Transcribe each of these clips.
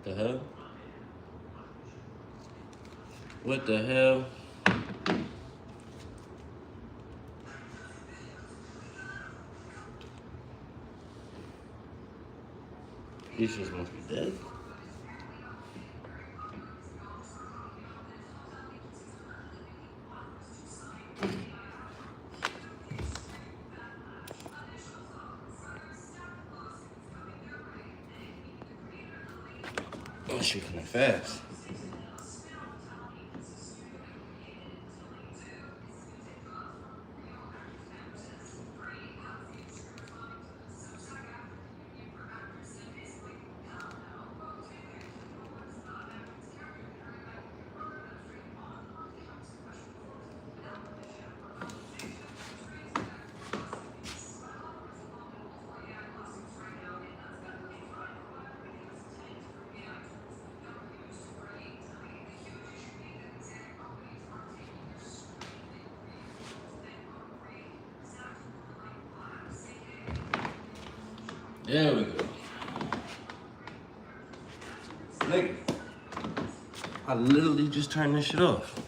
The hell? What the hell? These shits must be dead. Oh, shit coming fast. There we go. Nigga, I literally just turned this shit off.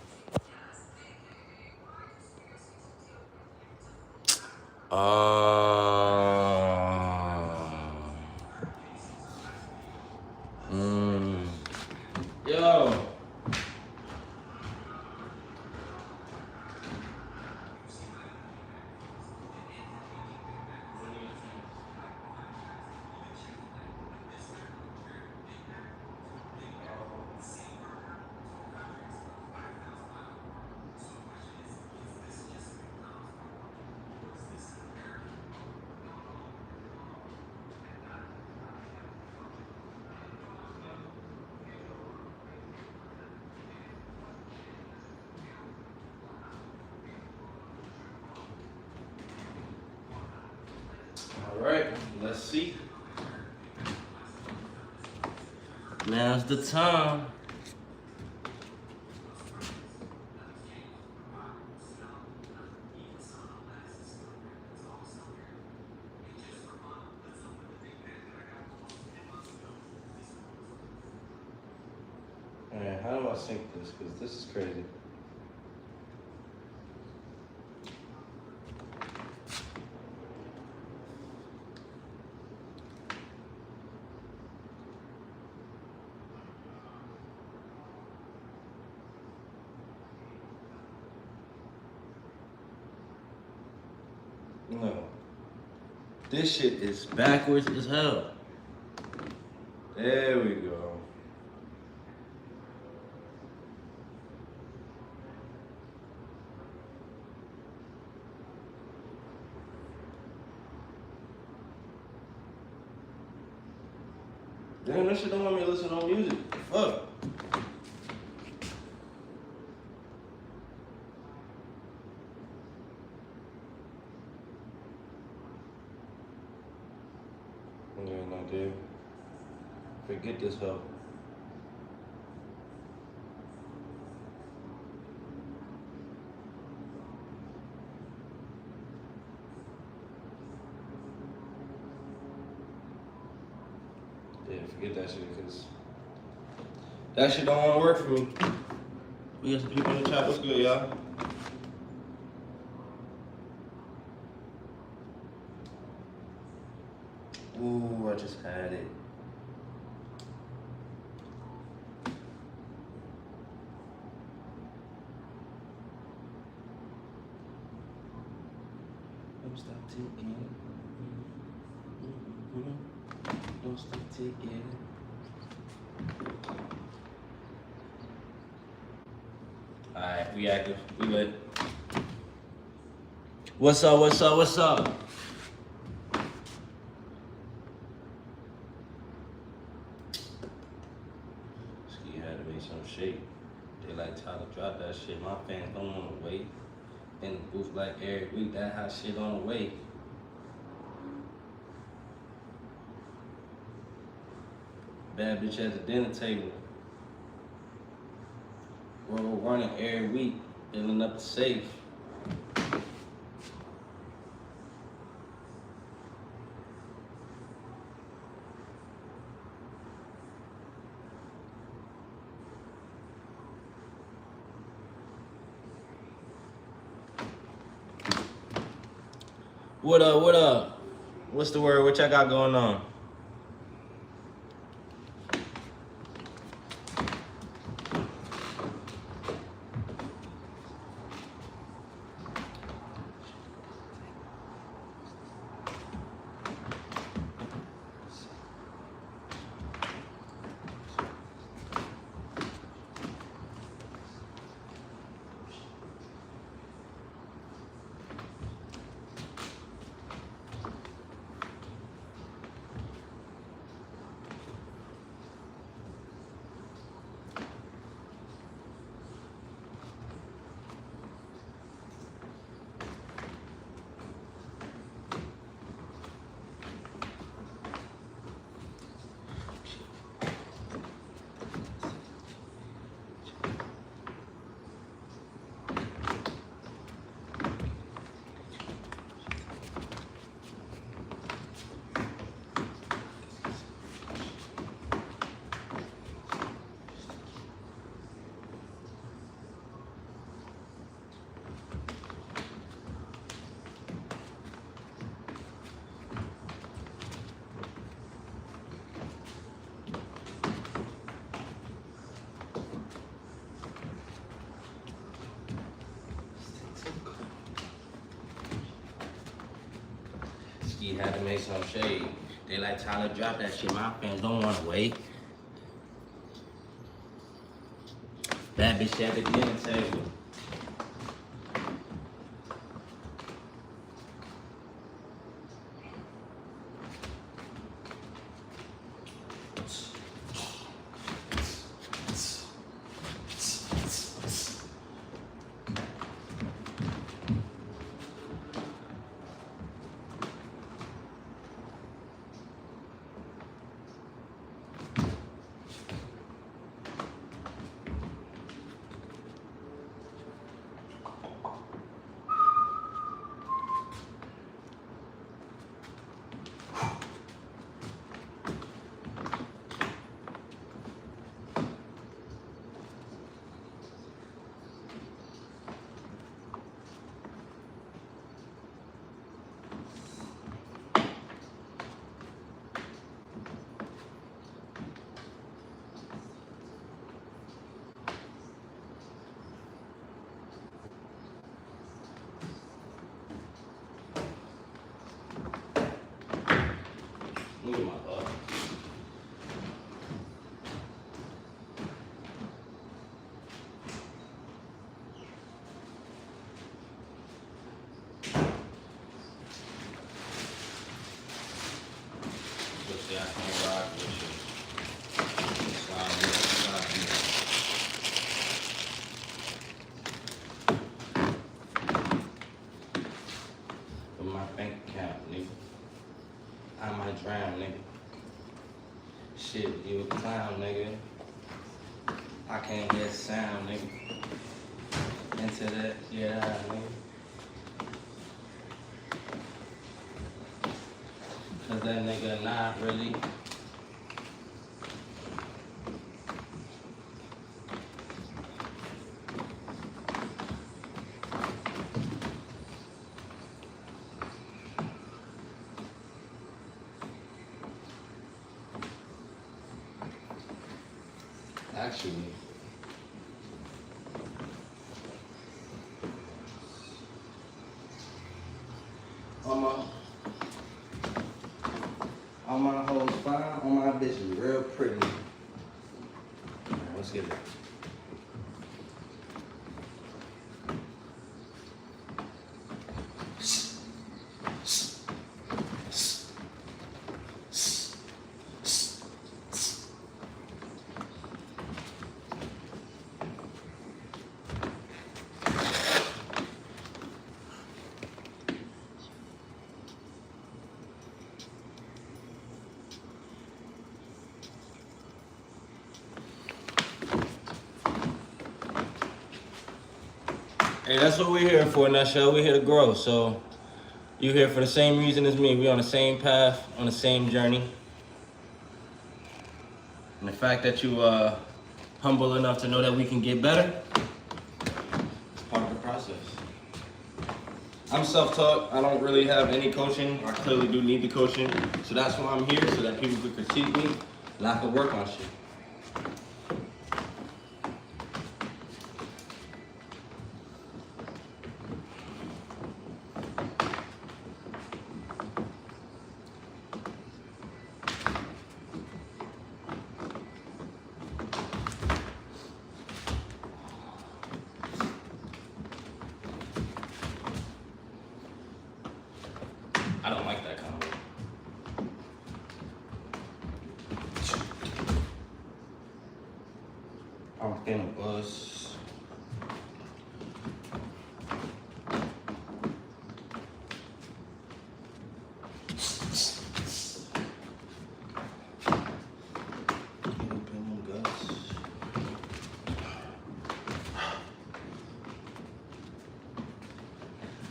Yo. All right, let's see. Now's the time. All right, how do I sync this? Because this is crazy. No. This shit is backwards as hell. There we go. Damn, that shit don't want me to listen to music. Fuck. Yeah, no, dude. Forget this hoe. Yeah, forget that shit, because that shit don't want to work for me. We got some people in the chat. What's good, y'all? Ooh, I just had it. Don't stop ticking. Don't stop ticking. Alright, we active. We lit. What's up, what's up, what's up? Ski had to make some shit. They like Tyler drop that shit. My fans don't wanna wait. In the booth like every week, that hot shit on the way. Bad bitch at the dinner table. We're running every week, filling up the safe. What up? What up? What's the word? What y'all got going on? Ski had to make some shade. They like, Tyler, drop that shit. My fans don't want to wait. That bitch at the dinner table. Look at my butt. Pussy, I can't rock with you. Slide me, slide me. With my bank account, nigga. I might drown, nigga. Shit, you a clown, nigga. I can't get sound, nigga. Into that, yeah, nigga. Cause that nigga not really. Actually, on my whole spine, on my bitch is real pretty. Alright, let's get it. Hey, that's what we're here for in that show. We're here to grow. So you're here for the same reason as me. We're on the same path, on the same journey. And the fact that you humble enough to know that we can get better is part of the process. I'm self-taught. I don't really have any coaching. I clearly do need the coaching. So that's why I'm here, so that people could critique me and I could work on shit. I don't like that combo. I'm getting a buzz.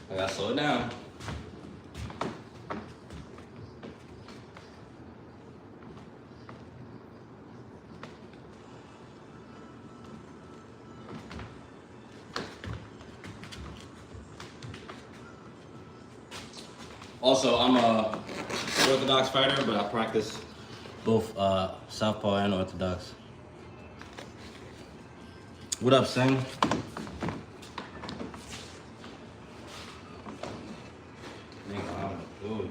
I gotta slow it down. Also, I'm a orthodox fighter, but I practice both southpaw and orthodox. What up, Sing? Nigga, I'm good.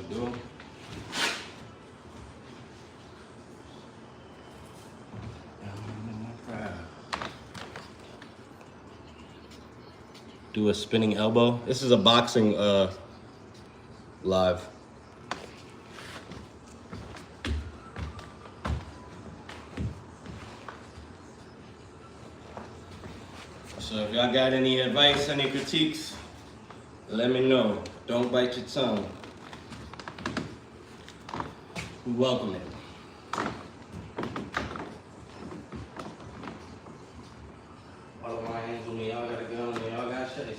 Do. Do a spinning elbow. This is a boxing live. So if y'all got any advice, any critiques, let me know. Don't bite your tongue. We welcome it. All of my hands with me, y'all got a gun, and y'all got shitties.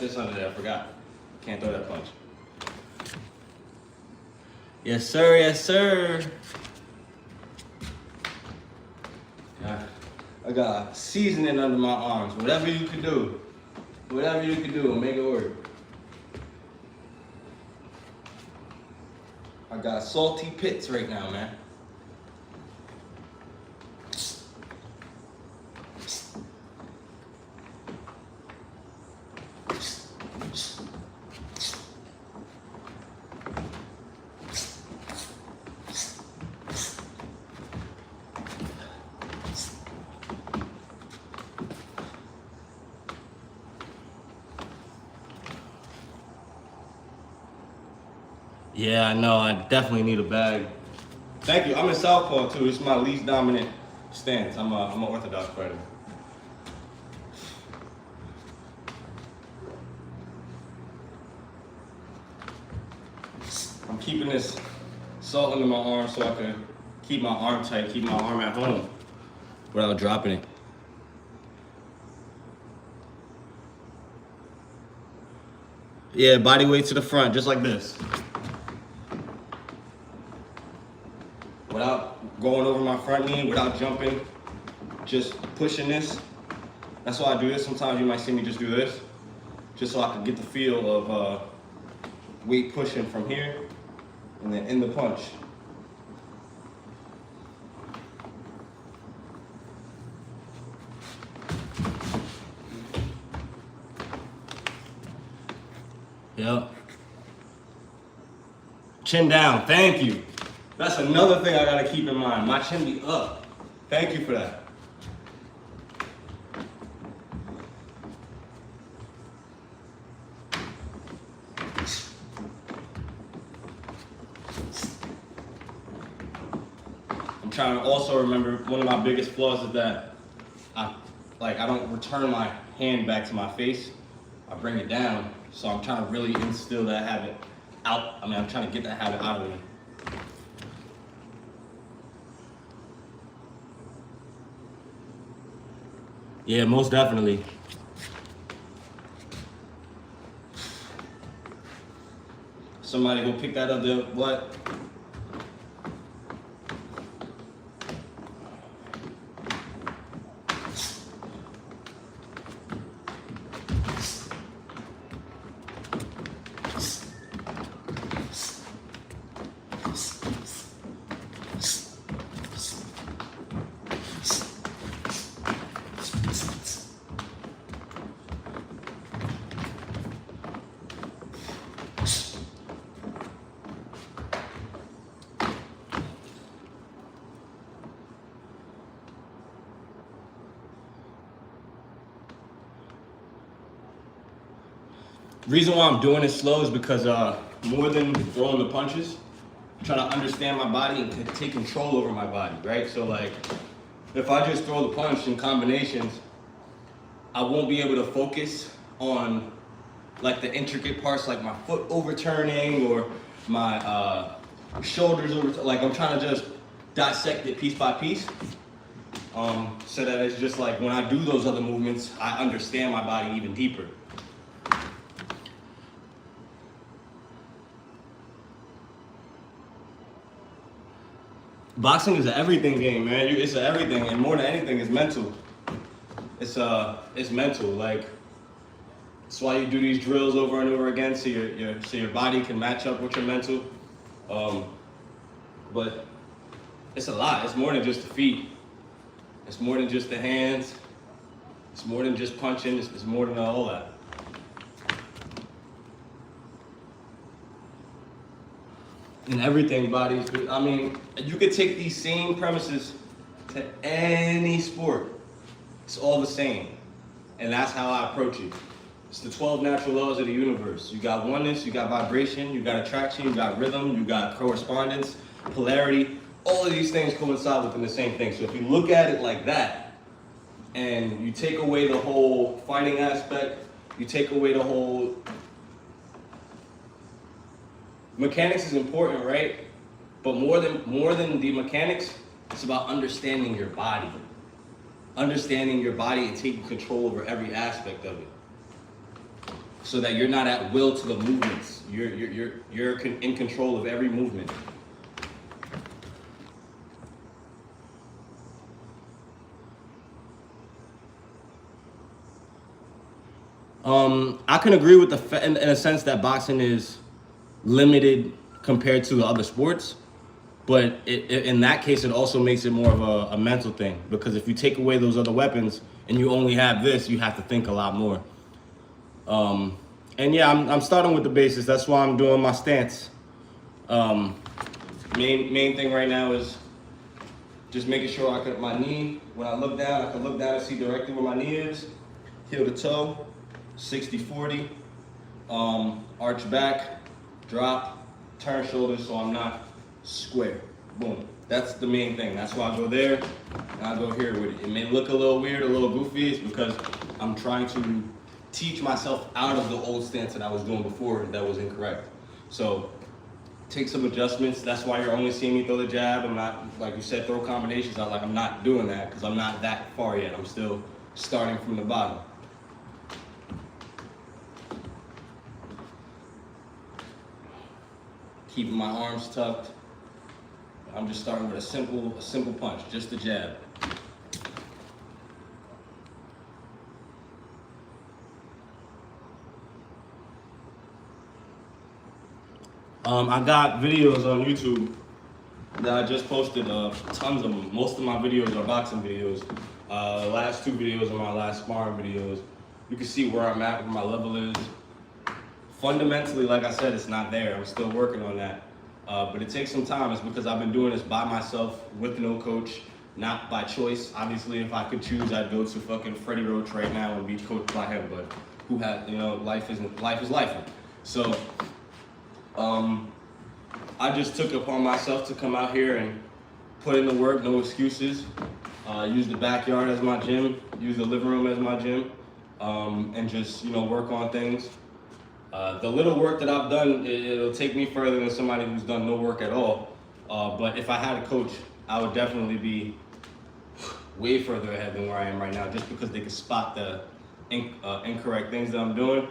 fist under there. I forgot. Can't throw that punch. Yes, sir. Yes, sir. Yeah. I got seasoning under my arms. Whatever you can do. Whatever you can do, make it work. I got salty pits right now, man. Yeah, I know. I definitely need a bag. Thank you. I'm in southpaw too. This is my least dominant stance. I'm an orthodox fighter. I'm keeping this salt under my arm so I can keep my arm tight, keep my arm at home without dropping it. Yeah, body weight to the front, just like this. Without going over my front knee, without jumping, just pushing this. That's why I do this. Sometimes you might see me just do this, just so I can get the feel of weight pushing from here and then in the punch. Yep. Chin down, thank you. That's another thing I gotta keep in mind. My chin be up. Thank you for that. I'm trying to also remember one of my biggest flaws is that I don't return my hand back to my face. I bring it down. So I'm trying to really instill that habit out. I'm trying to get that habit out of me. Yeah, most definitely. Somebody go pick that up there. What? Reason why I'm doing it slow is because more than throwing the punches, I'm trying to understand my body and take control over my body, right? So like, if I just throw the punch in combinations, I won't be able to focus on like the intricate parts, like my foot overturning or my shoulders over. Like I'm trying to just dissect it piece by piece, so that it's just like when I do those other movements, I understand my body even deeper. Boxing is an everything game, man. It's an everything, and more than anything, it's mental. It's mental. Like, that's why you do these drills over and over again, so your body can match up with your mental. But it's a lot. It's more than just the feet. It's more than just the hands. It's more than just punching. It's more than all that. And everything, bodies. I mean, you could take these same premises to any sport. It's all the same. And that's how I approach it. It's the 12 natural laws of the universe. You got oneness, you got vibration, you got attraction, you got rhythm, you got correspondence, polarity. All of these things coincide within the same thing. So if you look at it like that, and you take away the whole fighting aspect, you take away the whole mechanics is important, right? But more than the mechanics, it's about understanding your body. Understanding your body and taking control over every aspect of it. so that you're not at will to the movements. You're in control of every movement. I can agree with in a sense that boxing is limited compared to the other sports, but in that case, it also makes it more of a mental thing, because if you take away those other weapons and you only have this, you have to think a lot more. And yeah, I'm starting with the basics. That's why I'm doing my stance. Main thing right now is just making sure my knee, when I look down, I can look down and see directly where my knee is. Heel to toe, 60-40. Arch back, drop, turn shoulders so I'm not square. Boom. That's the main thing. That's why I go there and I go here with it. It may look a little weird, a little goofy. It's because I'm trying to teach myself out of the old stance that I was doing before that was incorrect. So take some adjustments. That's why you're only seeing me throw the jab. I'm not, like you said, throw combinations. I'm not doing that because I'm not that far yet. I'm still starting from the bottom. Keeping my arms tucked. I'm just starting with a simple punch, just a jab. I got videos on YouTube that I just posted, tons of them. Most of my videos are boxing videos. The last 2 videos are my last sparring videos. You can see where I'm at, where my level is. Fundamentally, like I said, it's not there. I'm still working on that. But it takes some time. It's because I've been doing this by myself with no coach, not by choice. Obviously, if I could choose, I'd go to fucking Freddie Roach right now and be coached by him. But who has, life is life. So, I just took it upon myself to come out here and put in the work, no excuses. Use the backyard as my gym, use the living room as my gym, and just, work on things. The little work that I've done, it'll take me further than somebody who's done no work at all. But if I had a coach, I would definitely be way further ahead than where I am right now, just because they can spot the incorrect things that I'm doing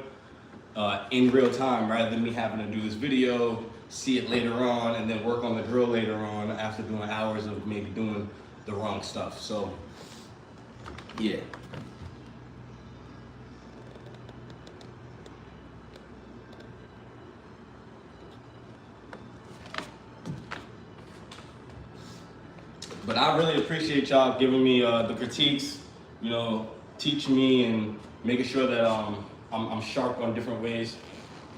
in real time, rather than me having to do this video, see it later on, and then work on the drill later on after doing hours of maybe doing the wrong stuff. So, yeah. But I really appreciate y'all giving me the critiques, teaching me and making sure that I'm sharp on different ways.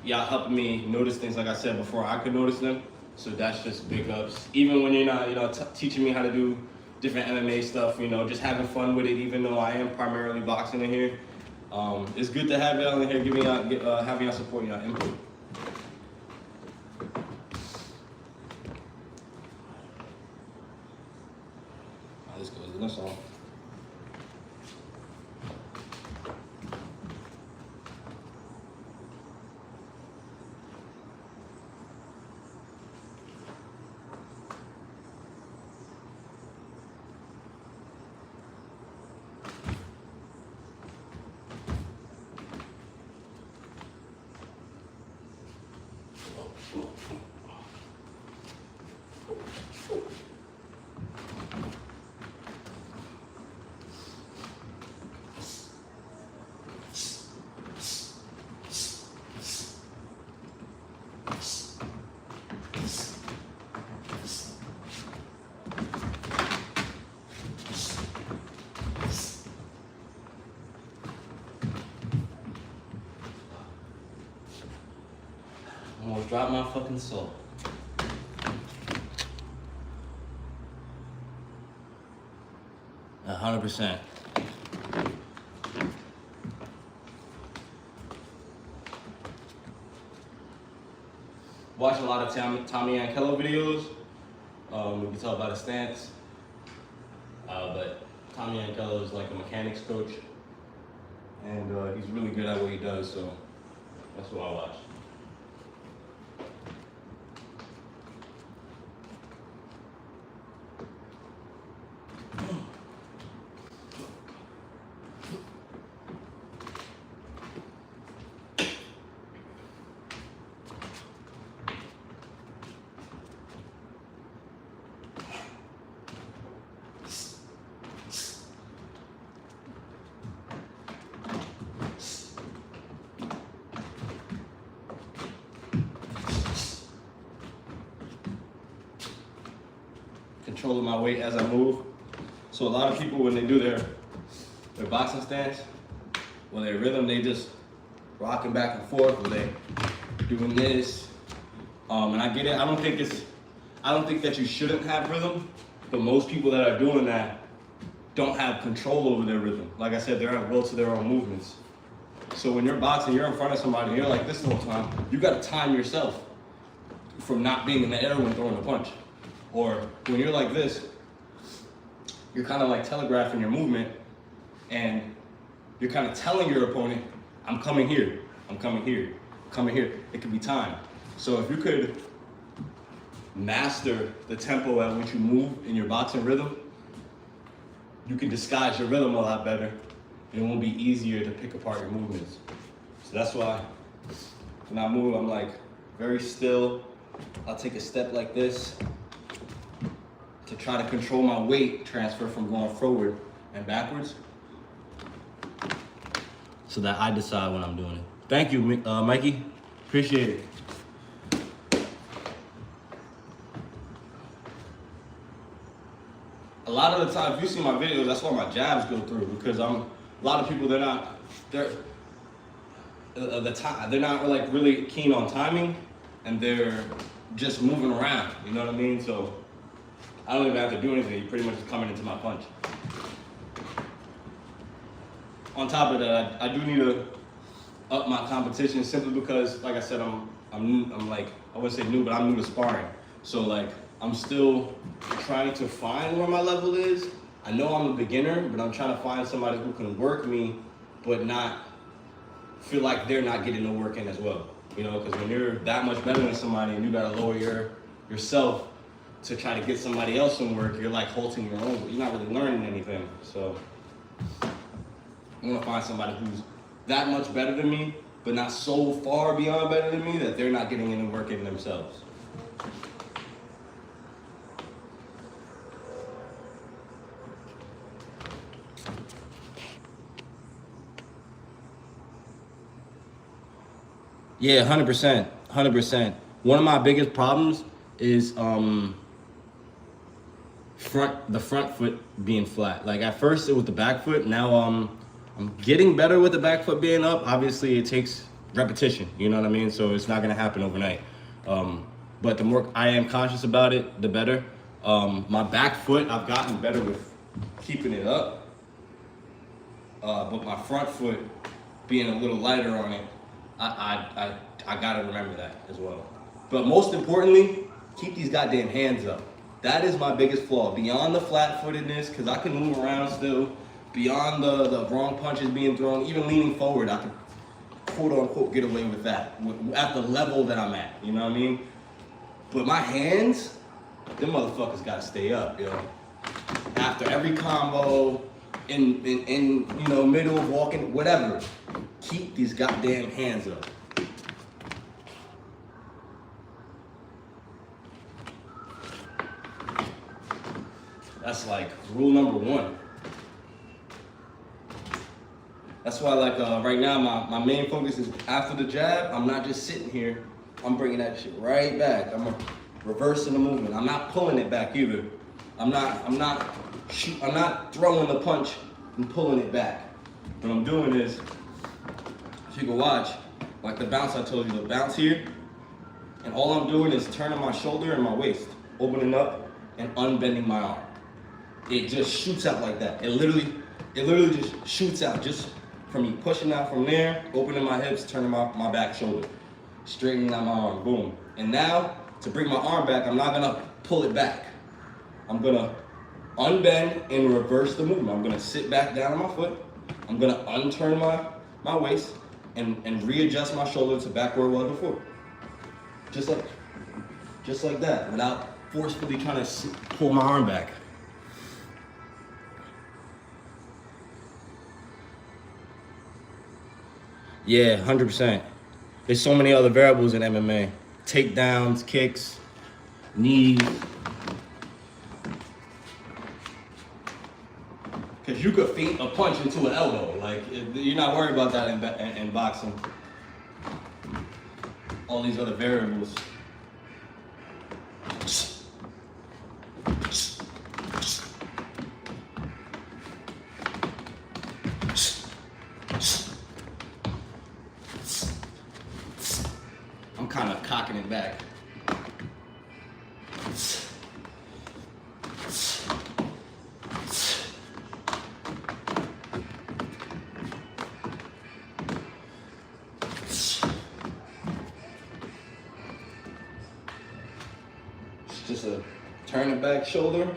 Y'all helping me notice things, like I said, before I could notice them. So that's just big ups. Even when you're not, teaching me how to do different MMA stuff, just having fun with it, even though I am primarily boxing in here. It's good to have y'all in here, having y'all support y'all input. This goes in this all. Almost dropped my fucking soul. %. Watch a lot of Tommy Ankello videos. We can talk about his stance. But Tommy Ankello is like a mechanics coach, and he's really good at what he does. So that's what I watch. controlling my weight as I move. So a lot of people, when they do their boxing stance, when they're rhythm, they just rocking back and forth, or they doing this. And I get it. I don't think that you shouldn't have rhythm, but most people that are doing that don't have control over their rhythm. Like I said, they're at will to their own movements. So when you're boxing, you're in front of somebody, and you're like this the whole time, you gotta time yourself from not being in the air when throwing a punch. Or when you're like this, you're kind of like telegraphing your movement, and you're kind of telling your opponent, I'm coming here, I'm coming here, I'm coming here. It could be timed. So if you could master the tempo at which you move in your boxing rhythm, you can disguise your rhythm a lot better, and it won't be easier to pick apart your movements. So that's why when I move, I'm like very still. I'll take a step like this to try to control my weight transfer from going forward and backwards, so that I decide when I'm doing it. Thank you, Mikey. Appreciate it. A lot of the time, if you see my videos, that's why my jabs go through, because a lot of people, they're not like really keen on timing, and they're just moving around, you know what I mean? So I don't even have to do anything. You pretty much just coming into my punch. On top of that, I do need to up my competition, simply because, like I said, I'm like, I wouldn't say new, but I'm new to sparring. So like, I'm still trying to find where my level is. I know I'm a beginner, but I'm trying to find somebody who can work me, but not feel like they're not getting the work in as well. You know, because when you're that much better than somebody and you gotta lower yourself to try to get somebody else some work, you're like halting your own, but you're not really learning anything. So I'm gonna find somebody who's that much better than me, but not so far beyond better than me that they're not getting any work in themselves. Yeah, 100%, 100%. One of my biggest problems is the front foot being flat. Like at first it was the back foot. Now I'm getting better with the back foot being up. Obviously it takes repetition, you know what I mean? So it's not gonna happen overnight. But the more I am conscious about it, the better. My back foot, I've gotten better with keeping it up. But my front foot being a little lighter on it, I gotta remember that as well. But most importantly, keep these goddamn hands up. That is my biggest flaw. Beyond the flat-footedness, because I can move around still. Beyond the wrong punches being thrown, even leaning forward, I can quote-unquote get away with that at the level that I'm at. You know what I mean? But my hands, them motherfuckers gotta stay up, yo. After every combo, in you know, middle of walking, whatever. Keep these goddamn hands up. That's like rule number one. That's why, like right now, my main focus is after the jab, I'm not just sitting here, I'm bringing that shit right back. I'm reversing the movement. I'm not pulling it back either. I'm not throwing the punch and pulling it back. What I'm doing is, if you can watch, like the bounce I told you, the bounce here, and all I'm doing is turning my shoulder and my waist, opening up and unbending my arm. It just shoots out like that. It literally just shoots out, just from me pushing out from there, opening my hips, turning my back shoulder, straightening out my arm, boom. And now, to bring my arm back, I'm not gonna pull it back. I'm gonna unbend and reverse the movement. I'm gonna sit back down on my foot. I'm gonna unturn my waist and readjust my shoulder to back where it was before. Just like that, without forcefully trying to pull my arm back. Yeah, 100%. There's so many other variables in MMA. Takedowns, kicks, knees. Because you could feint a punch into an elbow. Like, you're not worried about that in boxing. All these other variables. it back. Just a turn it back shoulder.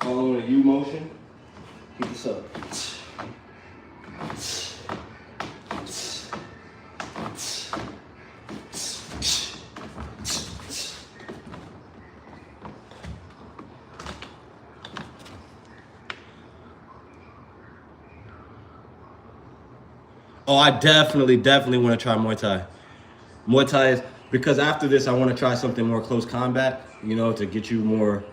Following a U motion. Keep this up. Oh, I definitely want to try Muay Thai. Muay Thai is, because after this, I want to try something more close combat, you know, to get you more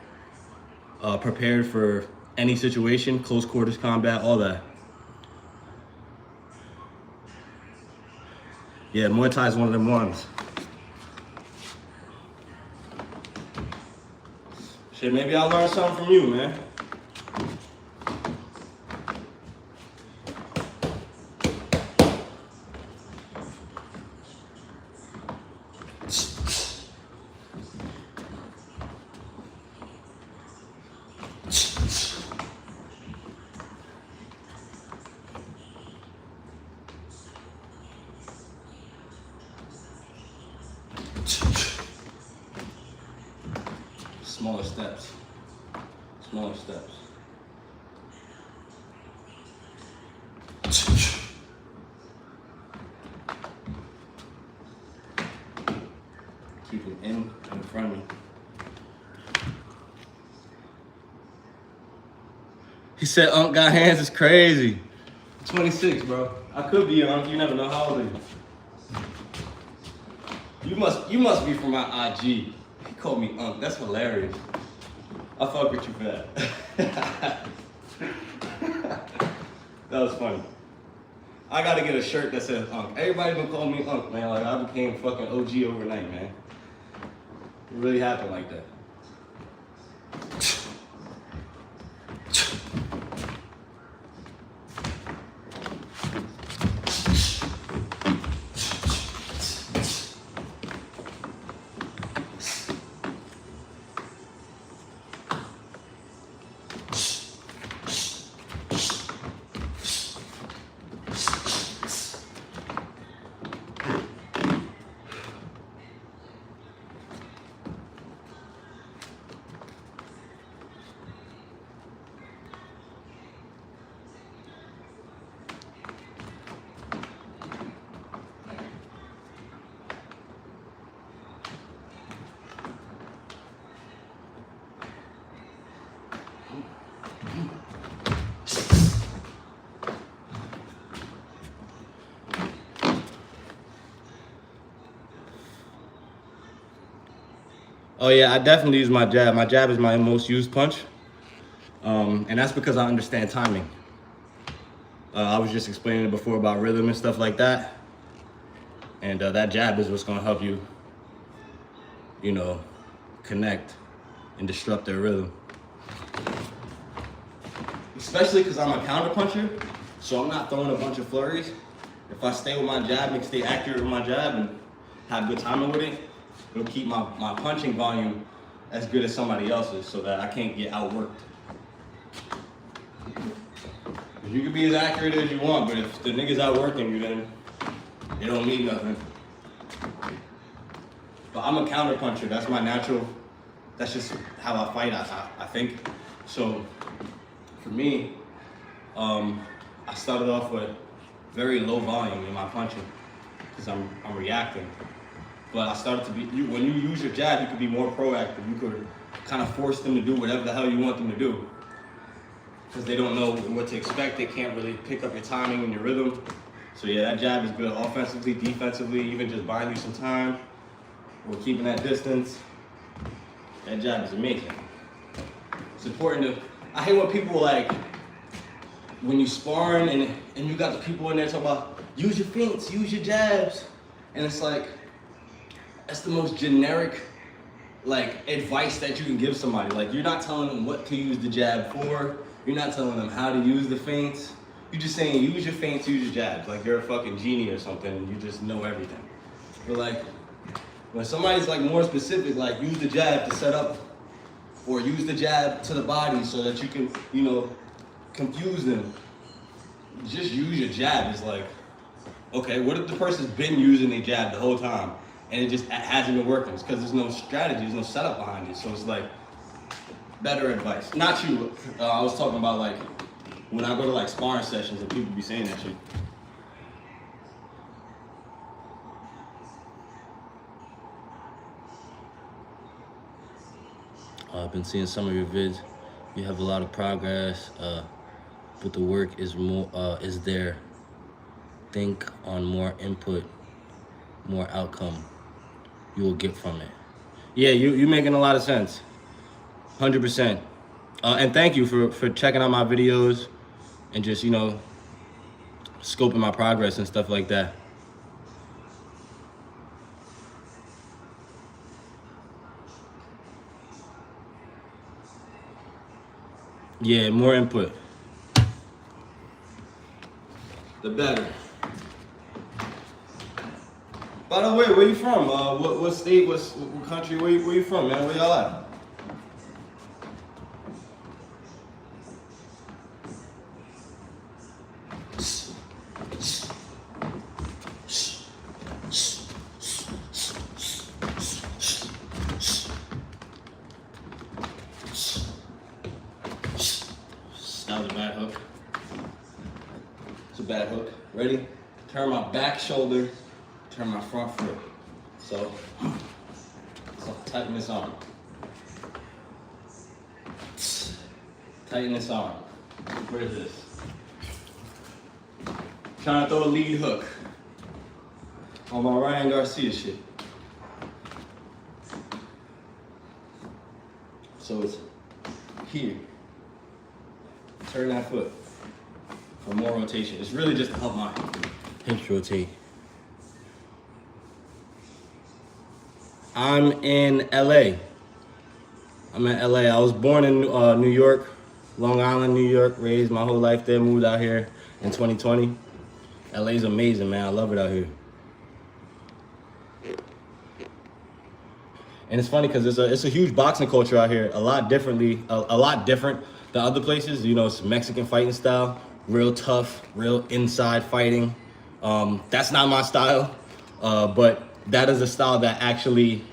prepared for any situation, close quarters combat, all that. Yeah, Muay Thai is one of them ones. Shit, maybe I'll learn something from you, man. Smaller steps. Smaller steps. Keep it in front of me. He said Unc got hands is crazy. 26, bro. I could be Unc, you never know. How old are you? You must be from my IG. He called me Unc. That's hilarious. I fuck with you for that. That was funny. I gotta get a shirt that says Unc. Everybody been calling me Unc, man. Like I became fucking OG overnight, man. It really happened like that. Oh yeah, I definitely use my jab. My jab is my most used punch. And that's because I understand timing. I was just explaining it before about rhythm and stuff like that. And that jab is what's gonna help you, you know, connect and disrupt their rhythm. Especially because I'm a counter puncher, so I'm not throwing a bunch of flurries. If I stay with my jab and stay accurate with my jab and have good timing with it, it'll keep my punching volume as good as somebody else's so that I can't get outworked. You can be as accurate as you want, but if the nigga's outworking you, then it don't mean nothing. But I'm a counter puncher. That's my natural, that's just how I fight, I think. So for me, I started off with very low volume in my punching because I'm reacting. But I started to be, when you use your jab, you could be more proactive. You could kind of force them to do whatever the hell you want them to do. Because they don't know what to expect. They can't really pick up your timing and your rhythm. So yeah, that jab is good offensively, defensively, even just buying you some time or keeping that distance. That jab is amazing. It's important to, I hate when people like, when you sparring and you got the people in there talking about, use your feints, use your jabs. And it's like, that's the most generic like advice that you can give somebody. Like you're not telling them what to use the jab for. You're not telling them how to use the feints. You're just saying use your feints, use your jabs. Like you're a fucking genie or something and you just know everything. But like, when somebody's like more specific, like use the jab to set up, or use the jab to the body so that you can, you know, confuse them. Just use your jab. It's like, okay, what if the person's been using their jab the whole time and it just hasn't been working? It's because there's no strategy, there's no setup behind it. So it's like, better advice. Not you. I was talking about like when I go to like sparring sessions and people be saying that shit. I've been seeing some of your vids. You have a lot of progress, but the work is there. Think on more input, more outcome you will get from it. Yeah, you making a lot of sense. 100%. And thank you for checking out my videos and just, you know, scoping my progress and stuff like that. Yeah, more input. The better. By the way, where you from? What state, what country, where you from, man? Where y'all at? That was a bad hook. It's a bad hook. Ready? Turn my back shoulder, turn my front foot. So tighten this arm. Tighten this arm. What is this? Trying to throw a lead hook on my Ryan Garcia shit. So it's here. Turn that foot for more rotation. It's really just to help my hips rotate. I'm in LA. I'm in LA. I was born in New York, Long Island, New York, raised my whole life there, moved out here in 2020. LA's amazing, man. I love it out here. And it's funny because it's a huge boxing culture out here, a lot different than other places. You know, it's Mexican fighting style, real tough, real inside fighting. That's not my style, but that is a style that actually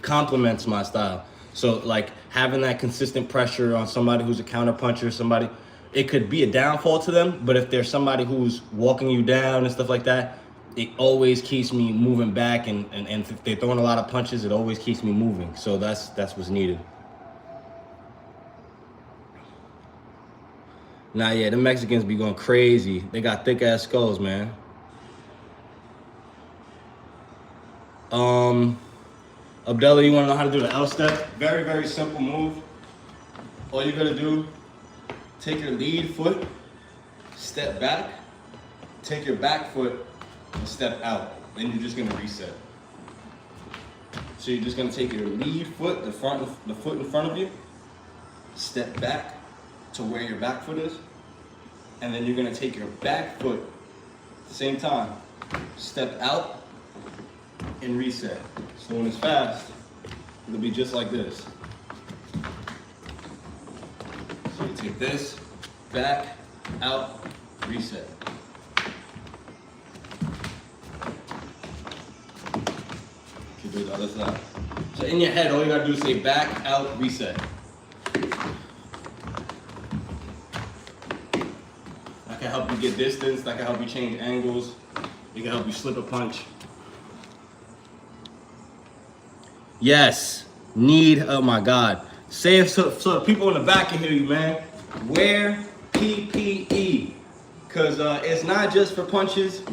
complements my style. So like having that consistent pressure on somebody who's a counter puncher, somebody, it could be a downfall to them, but if there's somebody who's walking you down and stuff like that, it always keeps me moving back, and if they're throwing a lot of punches, it always keeps me moving. So that's what's needed. Nah, yeah, the Mexicans be going crazy. They got thick ass skulls, man. Abdullah, you wanna know how to do the L step? Very, very simple move. All you gotta do, take your lead foot, step back, take your back foot, and step out. Then you're just gonna reset. So you're just gonna take your lead foot, the foot in front of you, step back to where your back foot is, and then you're gonna take your back foot at the same time, step out, and reset. So when it's fast, it'll be just like this. So you take this, back, out, reset. You do the other side. So in your head, all you gotta do is say back, out, reset. That can help you get distance, that can help you change angles, it can help you slip a punch. Yes, oh my God. Say it so the people in the back can hear you, man. Wear PPE, because it's not just for punches,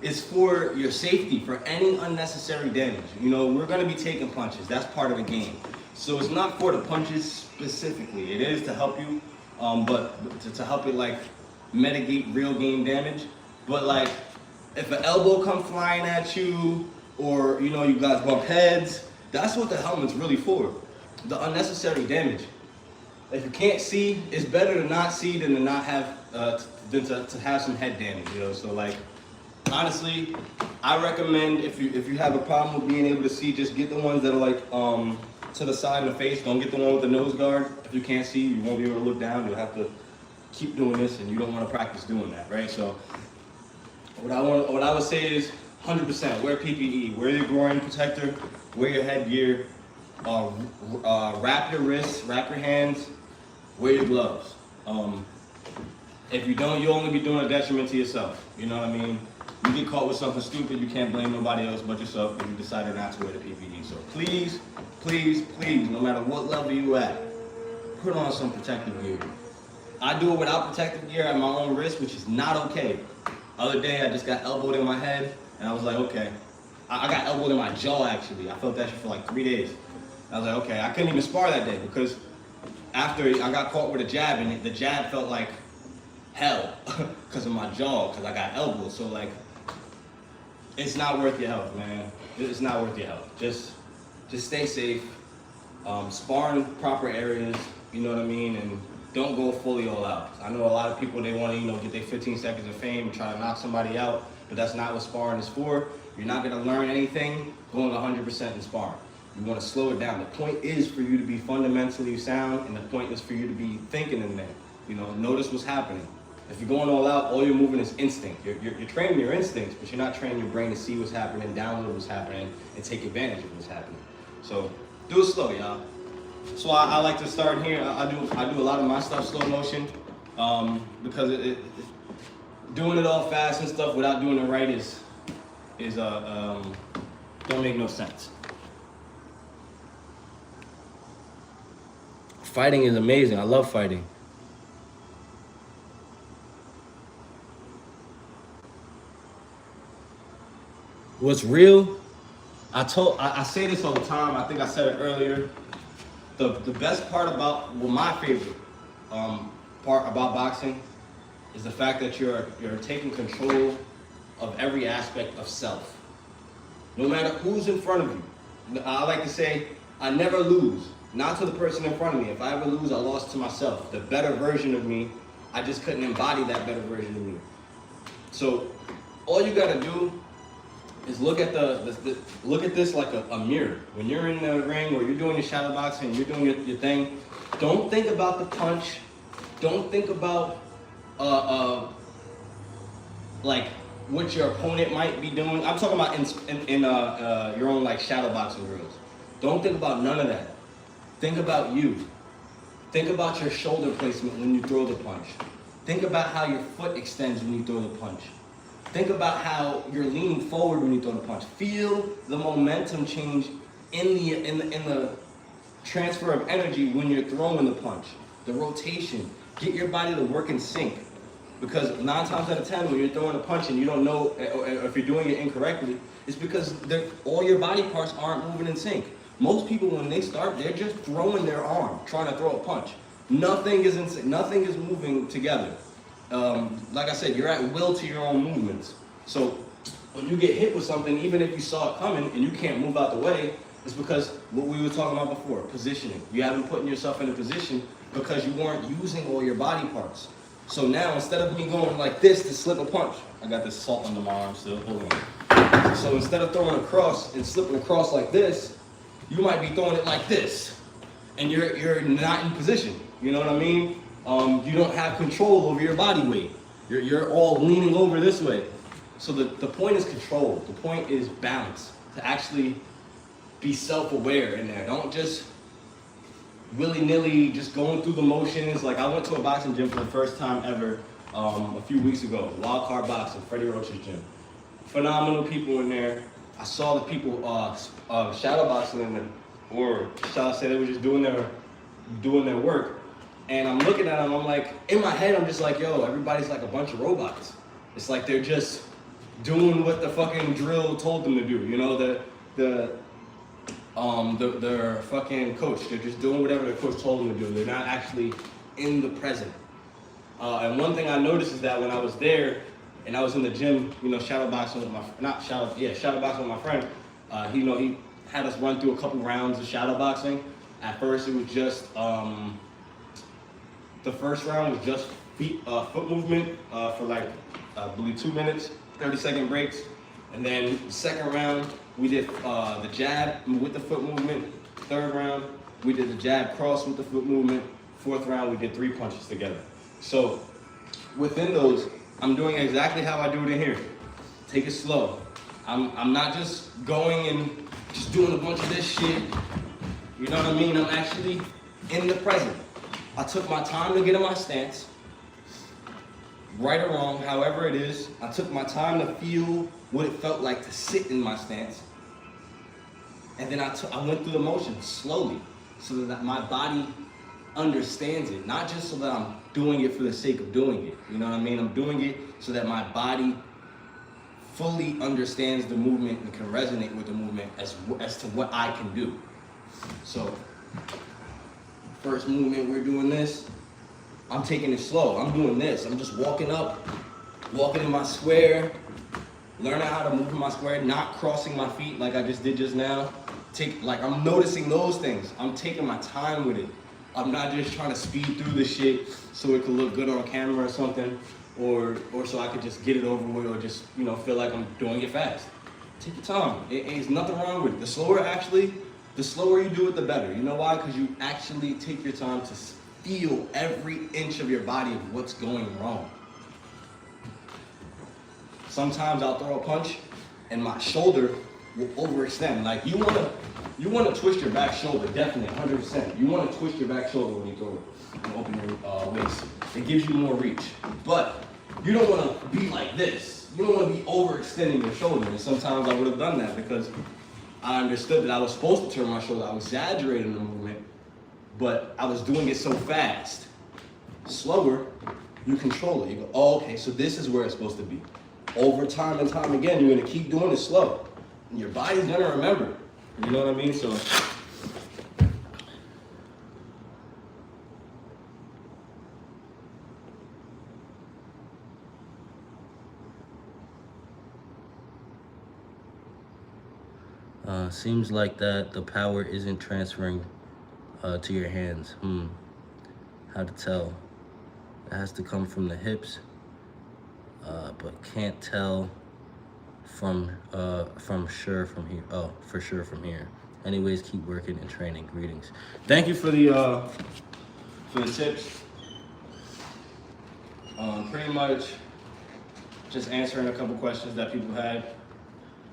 it's for your safety, for any unnecessary damage. You know, we're gonna be taking punches, that's part of the game. So it's not for the punches specifically, it is to help you, but to help it like mitigate real game damage. But like, if an elbow come flying at you, or you know, you guys bump heads, that's what the helmet's really for, the unnecessary damage. If you can't see, it's better to not see than to not have, than to have some head damage, you know? So like, honestly, I recommend if you have a problem with being able to see, just get the ones that are like to the side of the face. Don't get the one with the nose guard. If you can't see, you won't be able to look down. You'll have to keep doing this, and you don't want to practice doing that, right? So what I would say is 100% wear PPE, wear your groin protector, wear your headgear, wrap your wrists, wrap your hands, wear your gloves. If you don't, you'll only be doing a detriment to yourself. You know what I mean? You get caught with something stupid, you can't blame nobody else but yourself if you decided not to wear the PPE. So please, please, please, no matter what level you at, put on some protective gear. I do it without protective gear at my own wrist, which is not okay. Other day, I just got elbowed in my head, and I was like, okay. I got elbowed in my jaw, actually. I felt that shit for like 3 days. I was like, okay. I couldn't even spar that day because after I got caught with a jab, and the jab felt like hell because of my jaw, because I got elbowed. So, like, it's not worth your health, man. It's not worth your health. Just stay safe. Spar in proper areas, you know what I mean? And don't go fully all out. I know a lot of people, they want to, get their 15 seconds of fame and try to knock somebody out, but that's not what sparring is for. You're not going to learn anything going 100% in sparring. You want to slow it down. The point is for you to be fundamentally sound, and the point is for you to be thinking in there. Notice what's happening. If you're going all out, all you're moving is instinct. You're training your instincts, but you're not training your brain to see what's happening, download what's happening, and take advantage of what's happening. So do it slow, y'all. So I like to start here. I do a lot of my stuff slow motion because doing it all fast and stuff without doing it right is don't make no sense. Fighting is amazing. I love fighting. What's real? I say this all the time. I think I said it earlier. The best part about, my favorite part about boxing is the fact that you're taking control of every aspect of self. No matter who's in front of you. I like to say, I never lose. Not to the person in front of me. If I ever lose, I lost to myself. The better version of me, I just couldn't embody that better version of me. So all you gotta do is look at look at this like a mirror. When you're in the ring or you're doing your shadow boxing, you're doing your thing, don't think about the punch. Don't think about like what your opponent might be doing. I'm talking about in your own like shadow boxing drills. Don't think about none of that. Think about you. Think about your shoulder placement when you throw the punch. Think about how your foot extends when you throw the punch. Think about how you're leaning forward when you throw the punch. Feel the momentum change in the transfer of energy when you're throwing the punch. The rotation. Get your body to work in sync. Because 9 times out of 10, when you're throwing a punch and you don't know, or if you're doing it incorrectly, it's because all your body parts aren't moving in sync. Most people, when they start, they're just throwing their arm, trying to throw a punch. Nothing is in sync. Nothing is moving together. Like I said, you're at will to your own movements. So when you get hit with something, even if you saw it coming and you can't move out the way, it's because what we were talking about before, positioning. You haven't put yourself in a position because you weren't using all your body parts. So now, instead of me going like this to slip a punch, I got this salt under my arm still, hold on. So instead of throwing across and slipping across like this, you might be throwing it like this. And you're not in position, you know what I mean? You don't have control over your body weight. You're all leaning over this way. So the point is control. The point is balance. To actually be self-aware in there. Don't just willy-nilly just going through the motions. Like I went to a boxing gym for the first time ever a few weeks ago. Wild Card Boxing, Freddie Roach's gym. Phenomenal people in there. I saw the people shadow boxing in there, or shall I say they were just doing their work. And I'm looking at them, I'm like, in my head, I'm just like, yo, everybody's like a bunch of robots. It's like they're just doing what the fucking drill told them to do. You know, their fucking coach, they're just doing whatever the coach told them to do. They're not actually in the present. And one thing I noticed is that when I was there and I was in the gym, shadow boxing with shadow boxing with my friend, he had us run through a couple rounds of shadow boxing. At first, it was just the first round was just foot movement for like I believe 2 minutes. 30-second breaks. And then the second round, we did the jab with the foot movement. Third round, we did the jab cross with the foot movement. Fourth round, we did 3 punches together. So within those, I'm doing exactly how I do it in here. Take it slow. I'm not just going and just doing a bunch of this shit. You know what I mean? I'm actually in the present. I took my time to get in my stance. Right or wrong, however it is, I took my time to feel what it felt like to sit in my stance. And then I went through the motion slowly so that my body understands it. Not just so that I'm doing it for the sake of doing it. You know what I mean? I'm doing it so that my body fully understands the movement and can resonate with the movement as to what I can do. So, first movement, we're doing this. I'm taking it slow. I'm doing this. I'm just walking up, walking in my square, learning how to move in my square, not crossing my feet like I just did just now. I'm noticing those things. I'm taking my time with it. I'm not just trying to speed through the shit so it could look good on camera or something, or so I could just get it over with, or just, you know, feel like I'm doing it fast. Take your time. There's nothing wrong with it. The slower you do it, the better. You know why? Because you actually take your time to feel every inch of your body of what's going wrong. Sometimes I'll throw a punch and my shoulder will overextend. Like you wanna twist your back shoulder, definitely, 100%. You wanna twist your back shoulder when you throw it and open your waist. It gives you more reach. But you don't wanna be like this. You don't wanna be overextending your shoulder. And sometimes I would have done that because I understood that I was supposed to turn my shoulder. I was exaggerating the movement, but I was doing it so fast. Slower, you control it. You go, oh, okay, so this is where it's supposed to be. Over time and time again, you're gonna keep doing it slow. And your body's gonna remember. You know what I mean? So, seems like that the power isn't transferring to your hands. How to tell? It has to come from the hips, but can't tell from sure from here. Oh, for sure from here. Anyways, keep working and training. Greetings. Thank you for the tips. Pretty much just answering a couple questions that people had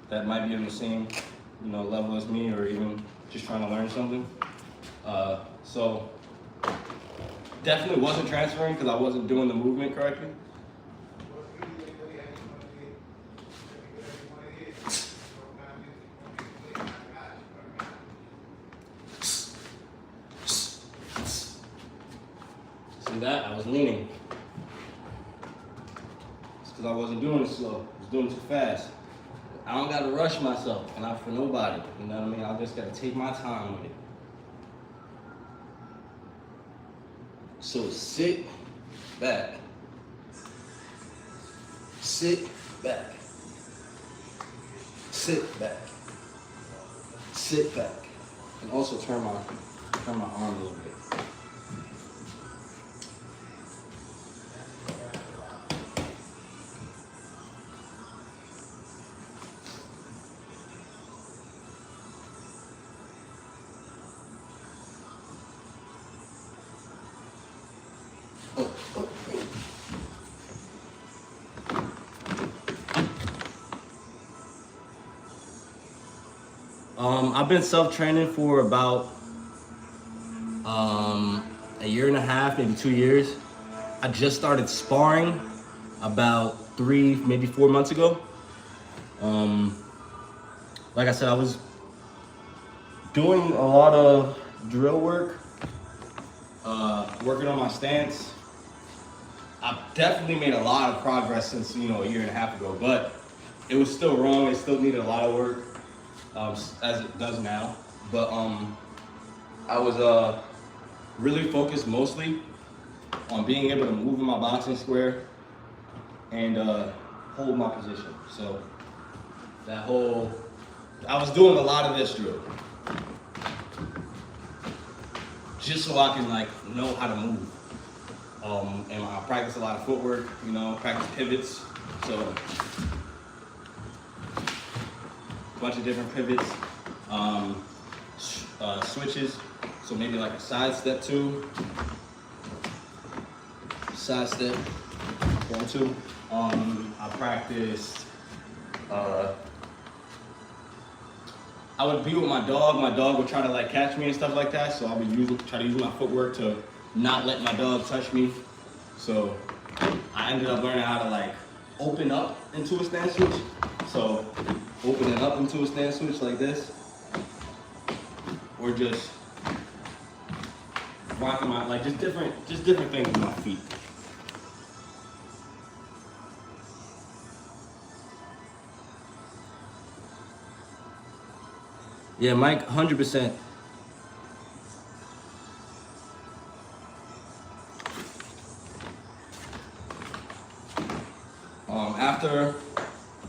that might be on the same, you know, level as me, or even just trying to learn something. So definitely wasn't transferring because I wasn't doing the movement correctly. See that? I was leaning. It's because I wasn't doing it slow. I was doing it too fast. I don't gotta rush myself, and not for nobody. You know what I mean? I just gotta take my time with it. So sit back. Sit back. Sit back. Sit back. And also turn my arm a little bit. I've been self-training for about a year and a half, maybe 2 years. I just started sparring about 3, maybe 4 months ago. Like I said, I was doing a lot of drill work, working on my stance. I've definitely made a lot of progress since, you know, a year and a half ago, but it was still wrong. It still needed a lot of work. As it does now, but I was really focused mostly on being able to move in my boxing square and hold my position. So I was doing a lot of this drill just so I can like know how to move. And I practice a lot of footwork, you know, practice pivots. So a bunch of different pivots, switches. So maybe like a side step 2, side step 1, 2. I practiced. I would be with my dog. My dog would try to like catch me and stuff like that. So I would try to use my footwork to not let my dog touch me. So I ended up learning how to like open up into a stance switch. So opening up into a stance switch like this, or just rocking my like just different things with my feet. Yeah, Mike, 100%.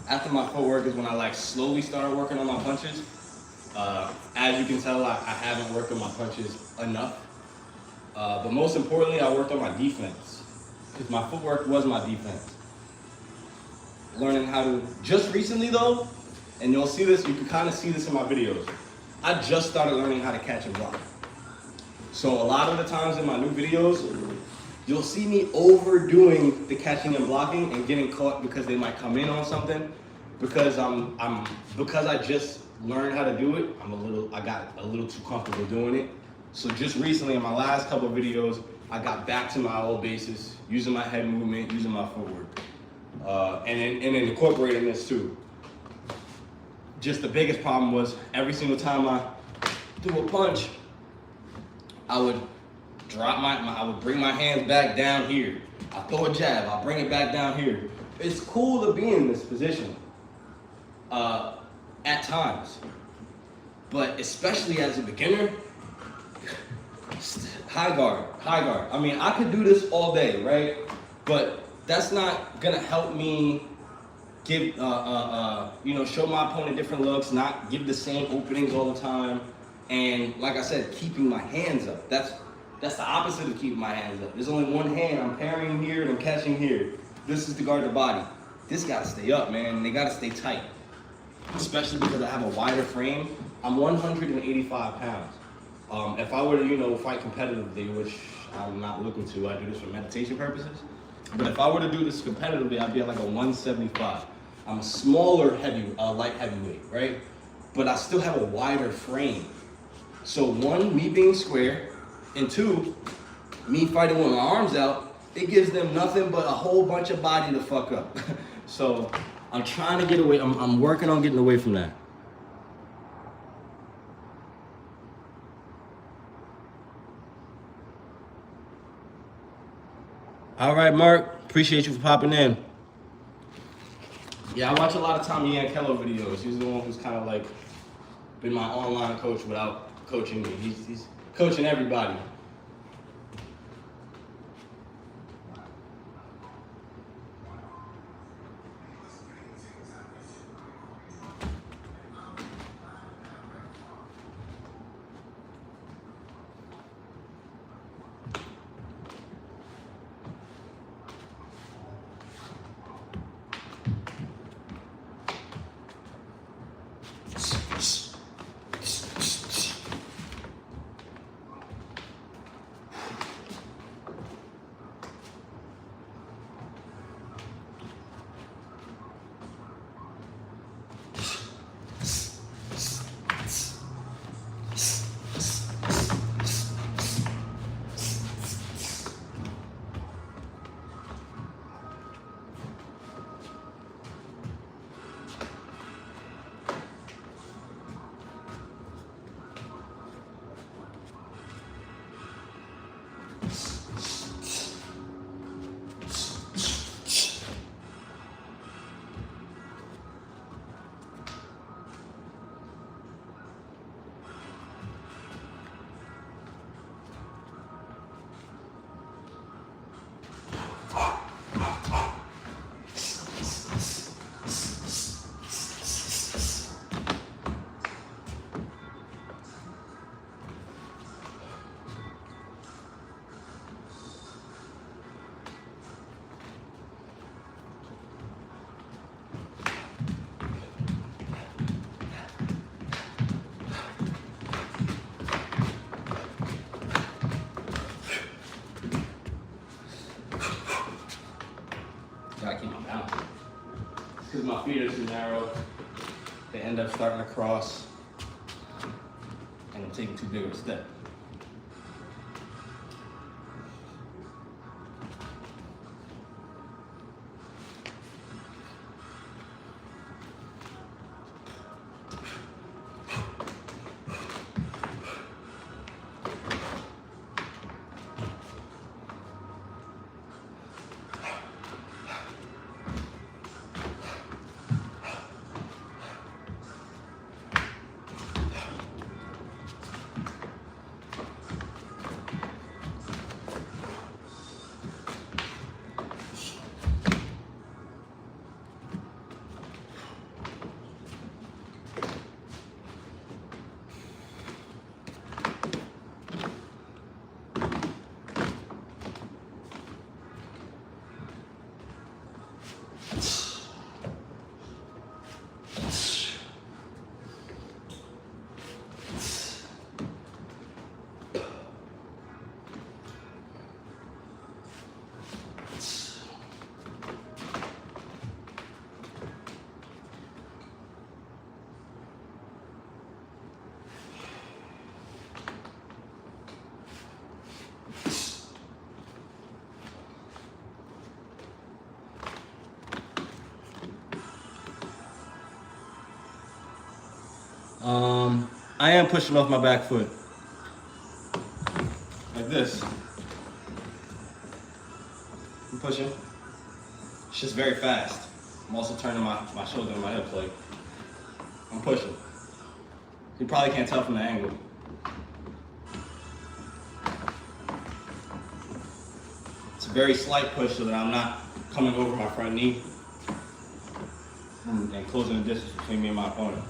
After my footwork is when I like slowly started working on my punches. As you can tell, I haven't worked on my punches enough. But most importantly, I worked on my defense, because my footwork was my defense. Learning how to, just recently though, and you'll see this, you can kind of see this in my videos, I just started learning how to catch and block. So a lot of the times in my new videos, you'll see me overdoing the catching and blocking and getting caught because they might come in on something. Because because I just learned how to do it, I got a little too comfortable doing it. So just recently in my last couple of videos, I got back to my old basis, using my head movement, using my footwork. And then incorporating this too. Just the biggest problem was every single time I threw a punch, I would I would bring my hands back down here. I throw a jab, I'll bring it back down here. It's cool to be in this position at times, but especially as a beginner, high guard. I mean, I could do this all day, right? But that's not gonna help me give, show my opponent different looks, not give the same openings all the time. And like I said, keeping my hands up. That's the opposite of keeping my hands up. There's only one hand, I'm parrying here and I'm catching here. This is to guard the body. This gotta stay up, man, and they gotta stay tight. Especially because I have a wider frame. I'm 185 pounds. If I were to, fight competitively, which I'm not looking to, I do this for meditation purposes. But if I were to do this competitively, I'd be at like a 175. I'm a smaller light heavyweight, right? But I still have a wider frame. So one, me being square, and two, me fighting with my arms out, it gives them nothing but a whole bunch of body to fuck up. So I'm trying to get away, I'm working on getting away from that. All right, Mark, appreciate you for popping in. Yeah, I watch a lot of Tommy Yankello videos. He's the one who's kind of like been my online coach without coaching me. He's coaching everybody. narrow. They end up starting to cross, and I'm taking too big of a step. I am pushing off my back foot. Like this. I'm pushing. It's just very fast. I'm also turning my shoulder and my hips like I'm pushing. You probably can't tell from the angle. It's a very slight push so that I'm not coming over my front knee and closing the distance between me and my opponent.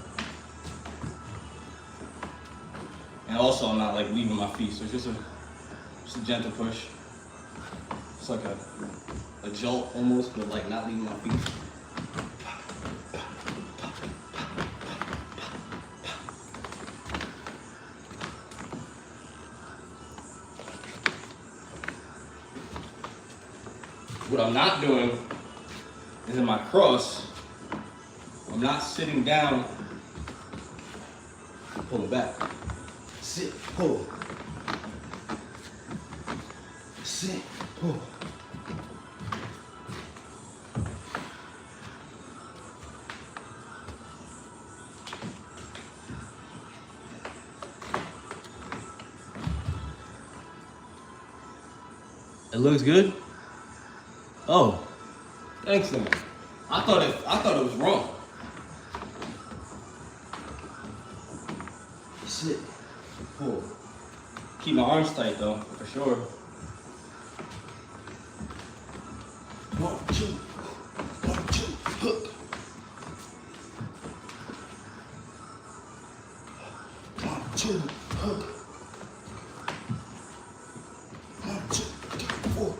And also I'm not like leaving my feet, so it's just a gentle push. It's like a jolt almost, but like not leaving my feet. What I'm not doing is in my cross, I'm not sitting down, pull it back. Sit, pull. Sit, pull. It looks good? Oh, thanks then. I thought it was wrong. Sit, pull. Keep my arms tight though, for sure. 1, 2, 1, 2, hook. 1, 2, hook. 1, 2, 3, 4.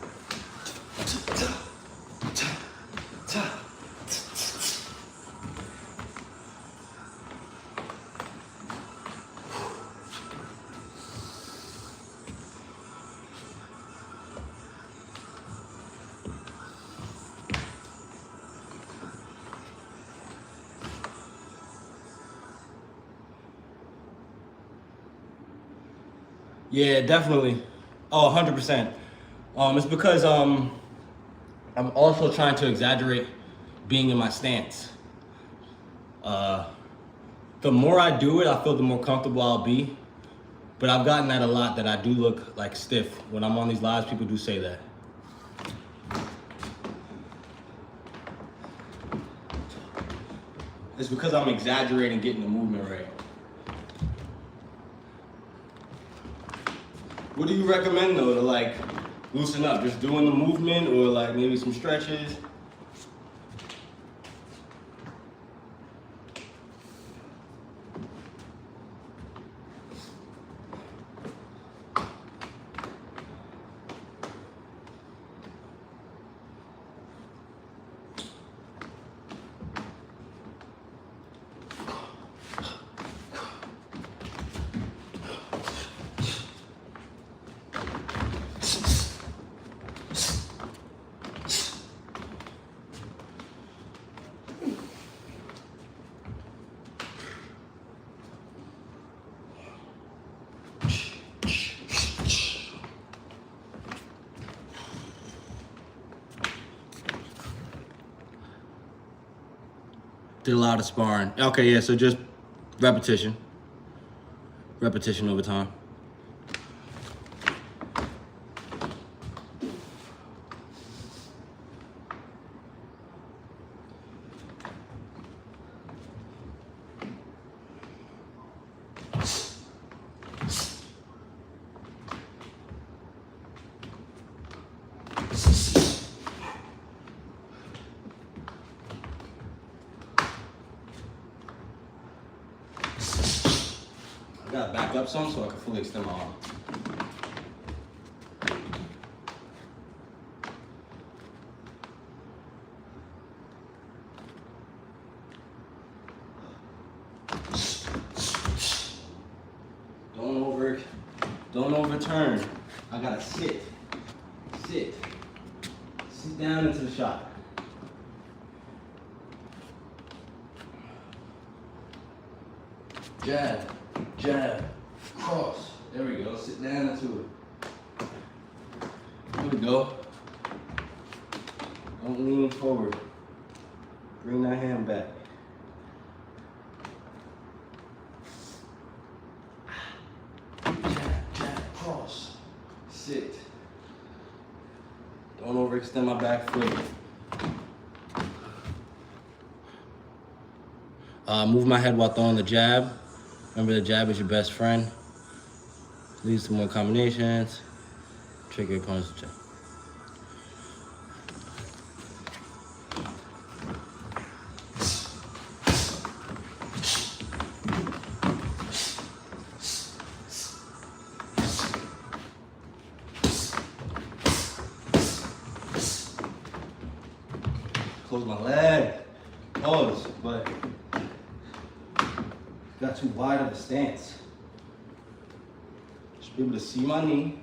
Yeah, definitely. Oh, 100%. It's because I'm also trying to exaggerate being in my stance. The more I do it, I feel the more comfortable I'll be. But I've gotten that a lot, that I do look like stiff. When I'm on these lives, people do say that. It's because I'm exaggerating getting the movement right. What do you recommend though to like loosen up? Just doing the movement or like maybe some stretches? Did a lot of sparring. Okay, yeah, so just repetition. Repetition over time. I gotta back up some so I can fully extend my arm. Don't overturn. I gotta sit. Sit down into the shot. Jab, jab, cross. There we go. Sit down into it. There we go. Don't lean forward. Bring that hand back. Jab, jab, cross. Sit. Don't overextend my back foot. Move my head while throwing the jab. Remember, the jab is your best friend. Leads to more combinations. Trigger your opponent's jab. Close my leg. Pause, but got too wide of a stance. Should be able to see my knee.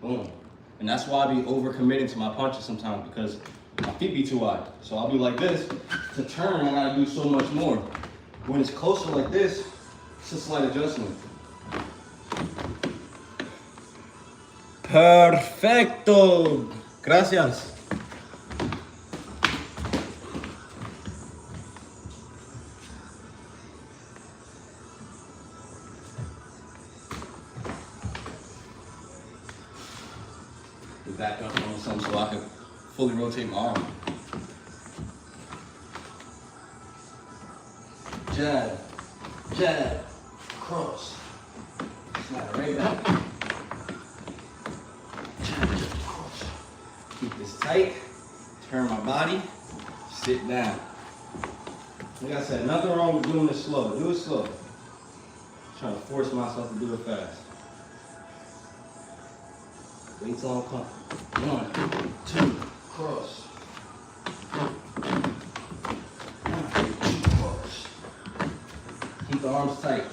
Boom. And that's why I be overcommitting to my punches sometimes, because my feet be too wide. So I'll be like this. To turn, I gotta do so much more. When it's closer like this, it's a slight adjustment. Perfecto. Gracias. Back up on something so I can fully rotate my arm. Jab, jab, cross. Slide right back. Jab, cross. Keep this tight. Turn my body. Sit down. Like I said, nothing wrong with doing this slow. Do it slow. I'm trying to force myself to do it fast. Weights all come. 1, 2, cross. 1, 2, cross. Keep the arms tight.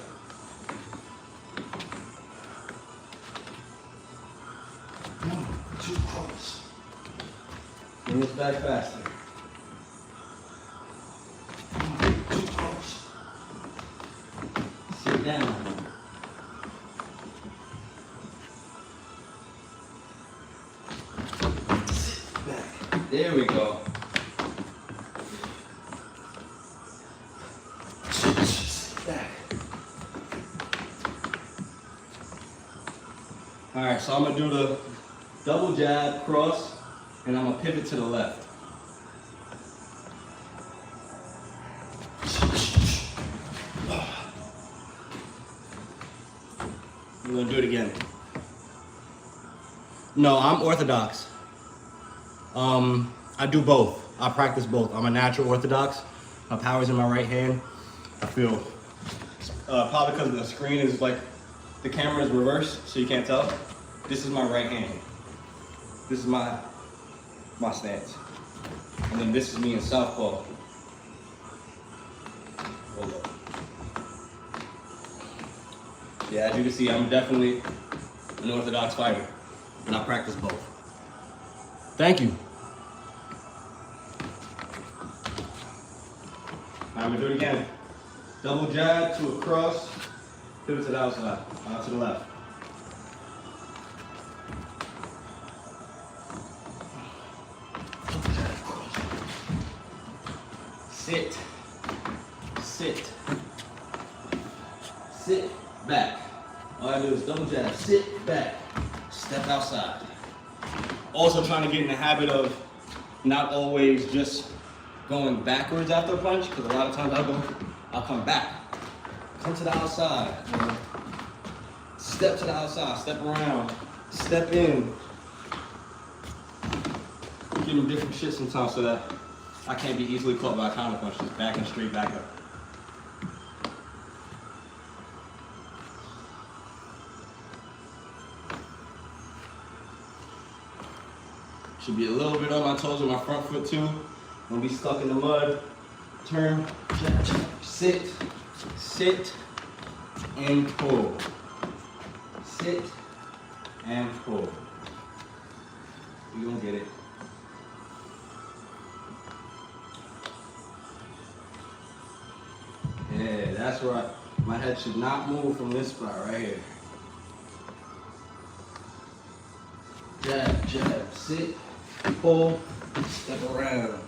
1, 2, cross. Bring this back faster. 1, 2, cross. Sit down. There we go. Back. All right, so I'm gonna do the double jab, cross, and I'm gonna pivot to the left. We're gonna do it again. No, I'm orthodox. I do both. I practice both. I'm a natural orthodox. My power's in my right hand. I feel, probably because the screen is like, the camera is reversed, so you can't tell. This is my right hand. This is my stance. And then this is me in southpaw. Hold up. Yeah, as you can see, I'm definitely an orthodox fighter, and I practice both. Thank you. I'm gonna do it again. Double jab to a cross, pivot to the outside, to the left. Sit, sit, back. All I do is double jab, sit, back, step outside. Also trying to get in the habit of not always just going backwards after a punch, because a lot of times I'll come back. Come to the outside, you know. Step to the outside, step around, step in. Give them different shit sometimes so that I can't be easily caught by a counter punch. Just back and straight back up. Should be a little bit on my toes with my front foot too. Don't be stuck in the mud. Turn, jab, jab, sit, sit, and pull. Sit and pull. You don't get it. Yeah, that's right. My head should not move from this spot right here. Jab, jab, sit, pull, step around.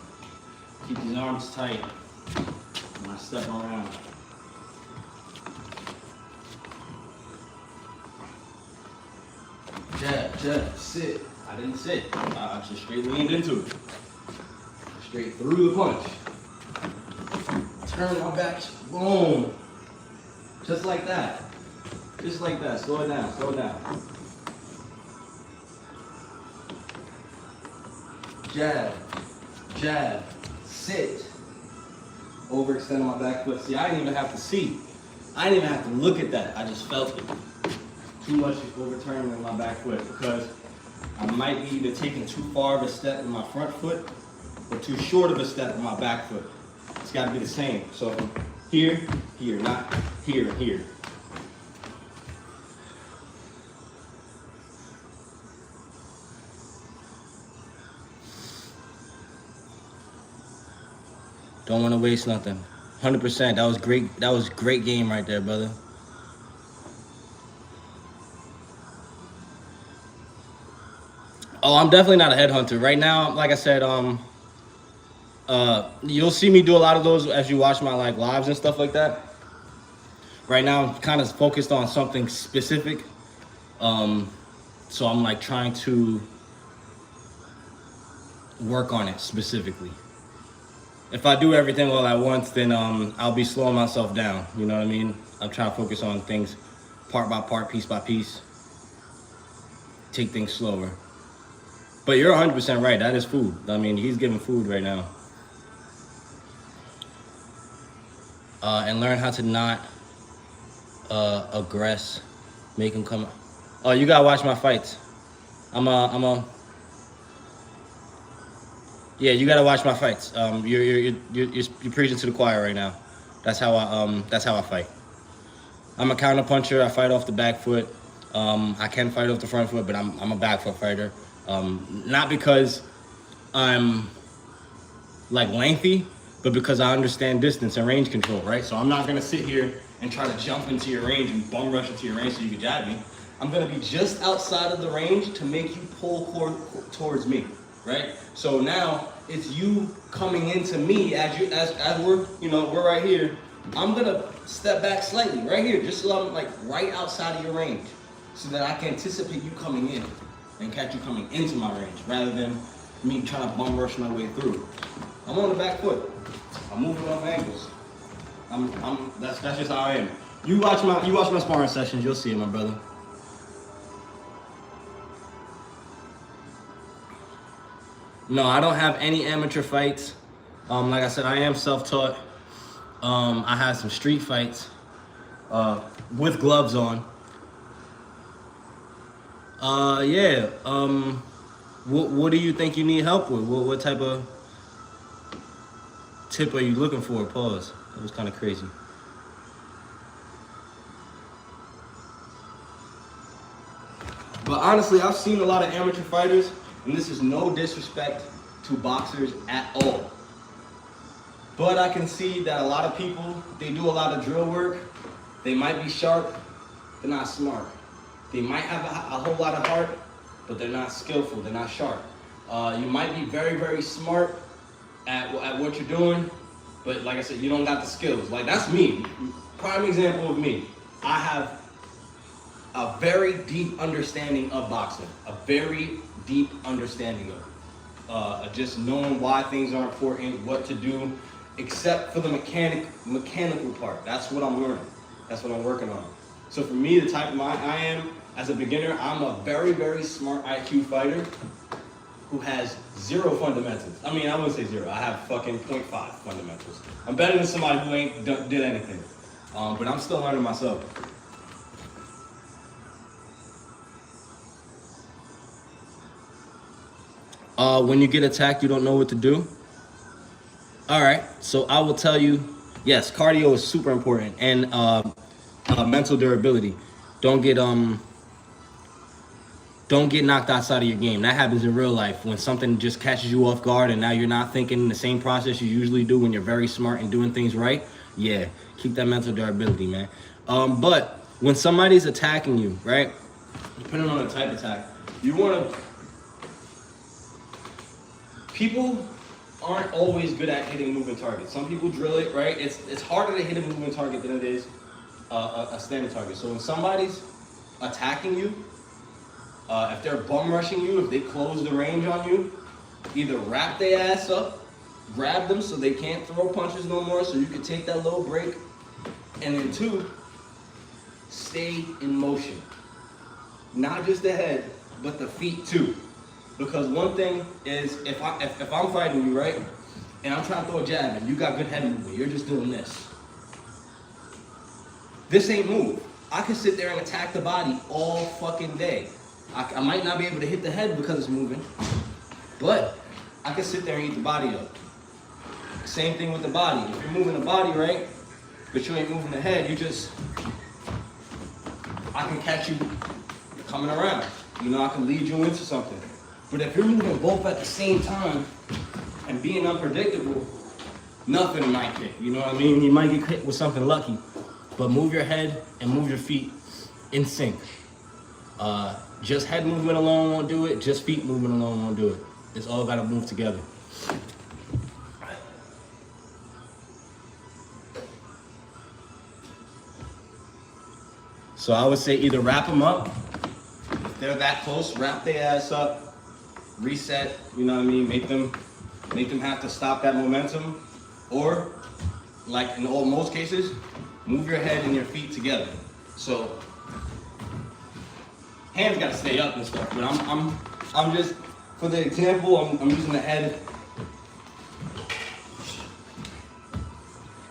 Keep these arms tight when I step around. Jab, jab, sit. I didn't sit. I just straight leaned into it. Straight through the punch. Turn my back, boom. Just like that. Just like that. Slow it down, slow it down. Jab, jab, sit. Overextending my back foot. See, I didn't even have to see. I didn't even have to look at that. I just felt it. Too much overturning in my back foot because I might be either taking too far of a step in my front foot or too short of a step in my back foot. It's got to be the same. So here, here, not here and here. Don't want to waste nothing. 100%. That was great. That was great game right there, brother. Oh, I'm definitely not a headhunter. Right now, like I said, you'll see me do a lot of those as you watch my like lives and stuff like that. Right now, I'm kind of focused on something specific. So I'm like trying to work on it specifically. If I do everything all at once, then I'll be slowing myself down. You know what I mean? I'm trying to focus on things part by part, piece by piece. Take things slower. But you're 100% right. That is food. I mean, he's giving food right now. And learn how to not aggress. Make him come. Oh, you gotta watch my fights. Yeah, you gotta watch my fights. You're preaching to the choir right now. That's how I fight. I'm a counter puncher. I fight off the back foot. I can fight off the front foot, but I'm a back foot fighter. Not because I'm like lengthy, but because I understand distance and range control, right? So I'm not gonna sit here and try to jump into your range and bum rush into your range so you can jab me. I'm gonna be just outside of the range to make you pull towards me, right? So now it's you coming into me as we're we're right here. I'm gonna step back slightly right here, just so I'm like right outside of your range, so that I can anticipate you coming in and catch you coming into my range, rather than me trying to bum rush my way through. I'm on the back foot. I'm moving off ankles. That's just how I am. You watch my sparring sessions, you'll see it, my brother. No, I don't have any amateur fights. Like I said, I am self-taught. I had some street fights with gloves on. Yeah. What do you think you need help with? What type of tip are you looking for? Pause. That was kind of crazy. But honestly, I've seen a lot of amateur fighters, and this is no disrespect to boxers at all. But I can see that a lot of people, they do a lot of drill work. They might be sharp, they're not smart. They might have a whole lot of heart, but they're not skillful, they're not sharp. You might be very, very smart at what you're doing, but like I said, you don't got the skills. Like, that's me. Prime example of me. I have a very deep understanding of boxing, a very deep understanding of just knowing why things are important, what to do, except for the mechanical part. That's what I'm learning. That's what I'm working on. So for me, the type of mind I am, as a beginner, I'm a very, very smart IQ fighter who has 0 fundamentals. I mean, I wouldn't say 0. I have fucking 0.5 fundamentals. I'm better than somebody who ain't did anything. But I'm still learning myself. When you get attacked, you don't know what to do. All right, so I will tell you, yes, cardio is super important, and mental durability. Don't get knocked outside of your game. That happens in real life when something just catches you off guard, and now you're not thinking the same process you usually do when you're very smart and doing things right. Yeah, keep that mental durability, man. But when somebody's attacking you, right? Depending on the type of attack, you want to. People aren't always good at hitting moving targets. Some people drill it, right? It's harder to hit a moving target than it is a standing target. So when somebody's attacking you, if they're bum rushing you, if they close the range on you, either wrap their ass up, grab them so they can't throw punches no more, so you can take that little break, and then 2, stay in motion. Not just the head, but the feet too. Because one thing is, if I'm fighting you, right, and I'm trying to throw a jab, and you got good head movement, you're just doing this. This ain't move. I can sit there and attack the body all fucking day. I might not be able to hit the head because it's moving, but I can sit there and eat the body up. Same thing with the body. If you're moving the body, right, but you ain't moving the head, I can catch you coming around. You know, I can lead you into something. But if you're moving both at the same time and being unpredictable, nothing might hit. You know what I mean? You might get hit with something lucky, but move your head and move your feet in sync. Just head movement alone won't do it. Just feet movement alone won't do it. It's all got to move together. So I would say either wrap them up. If they're that close, wrap their ass up. Reset, you know what I mean? Make them have to stop that momentum, or like in most cases, move your head and your feet together. So hands gotta stay up and stuff, but I'm just, for the example, I'm using the head.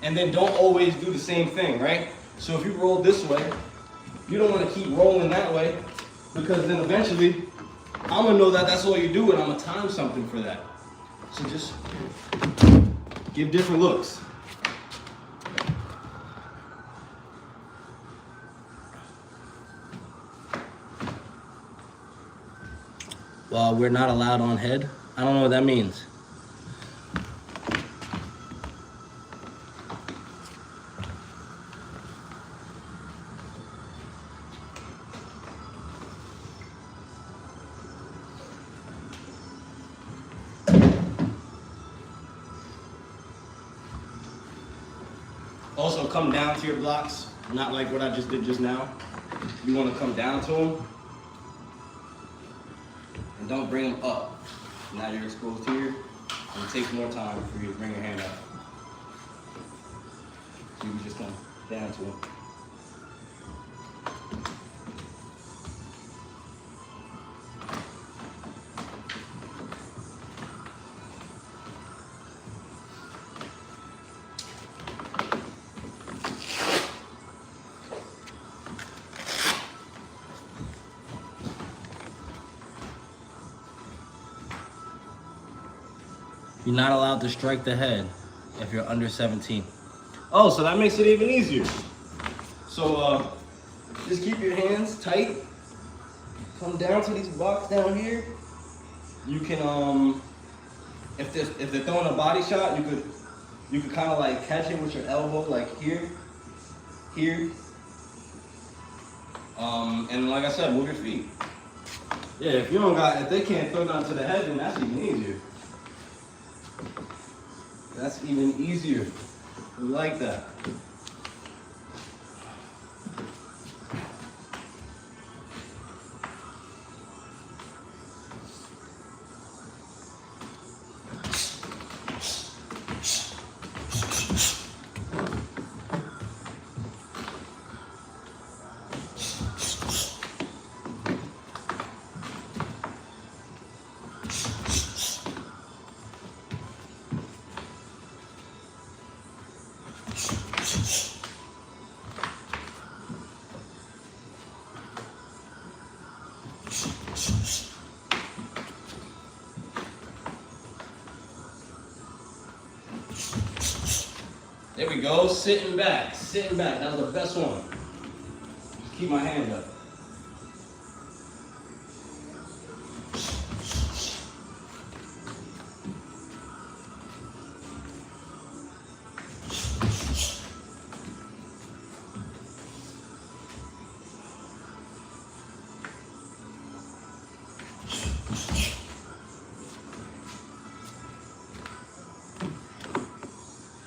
And then don't always do the same thing, right? So if you roll this way, you don't want to keep rolling that way, because then eventually I'm gonna know that that's all you do, and I'm gonna time something for that. So just give different looks. Well, we're not allowed on head. I don't know what that means. Also, come down to your blocks, not like what I just did just now. You want to come down to them, and don't bring them up. Now you're exposed here, and it takes more time for you to bring your hand up. So you can just come down to them. You're not allowed to strike the head if you're under 17. Oh, so that makes it even easier. So just keep your hands tight. Come down to these blocks down here. You can if they're throwing a body shot, you could kind of like catch it with your elbow, like here. And like I said, move your feet. Yeah, if they can't throw down to the head, then that's even easier. That's even easier. We like that. we go. Sitting back, sitting back. That was the best one. Just keep my hand up.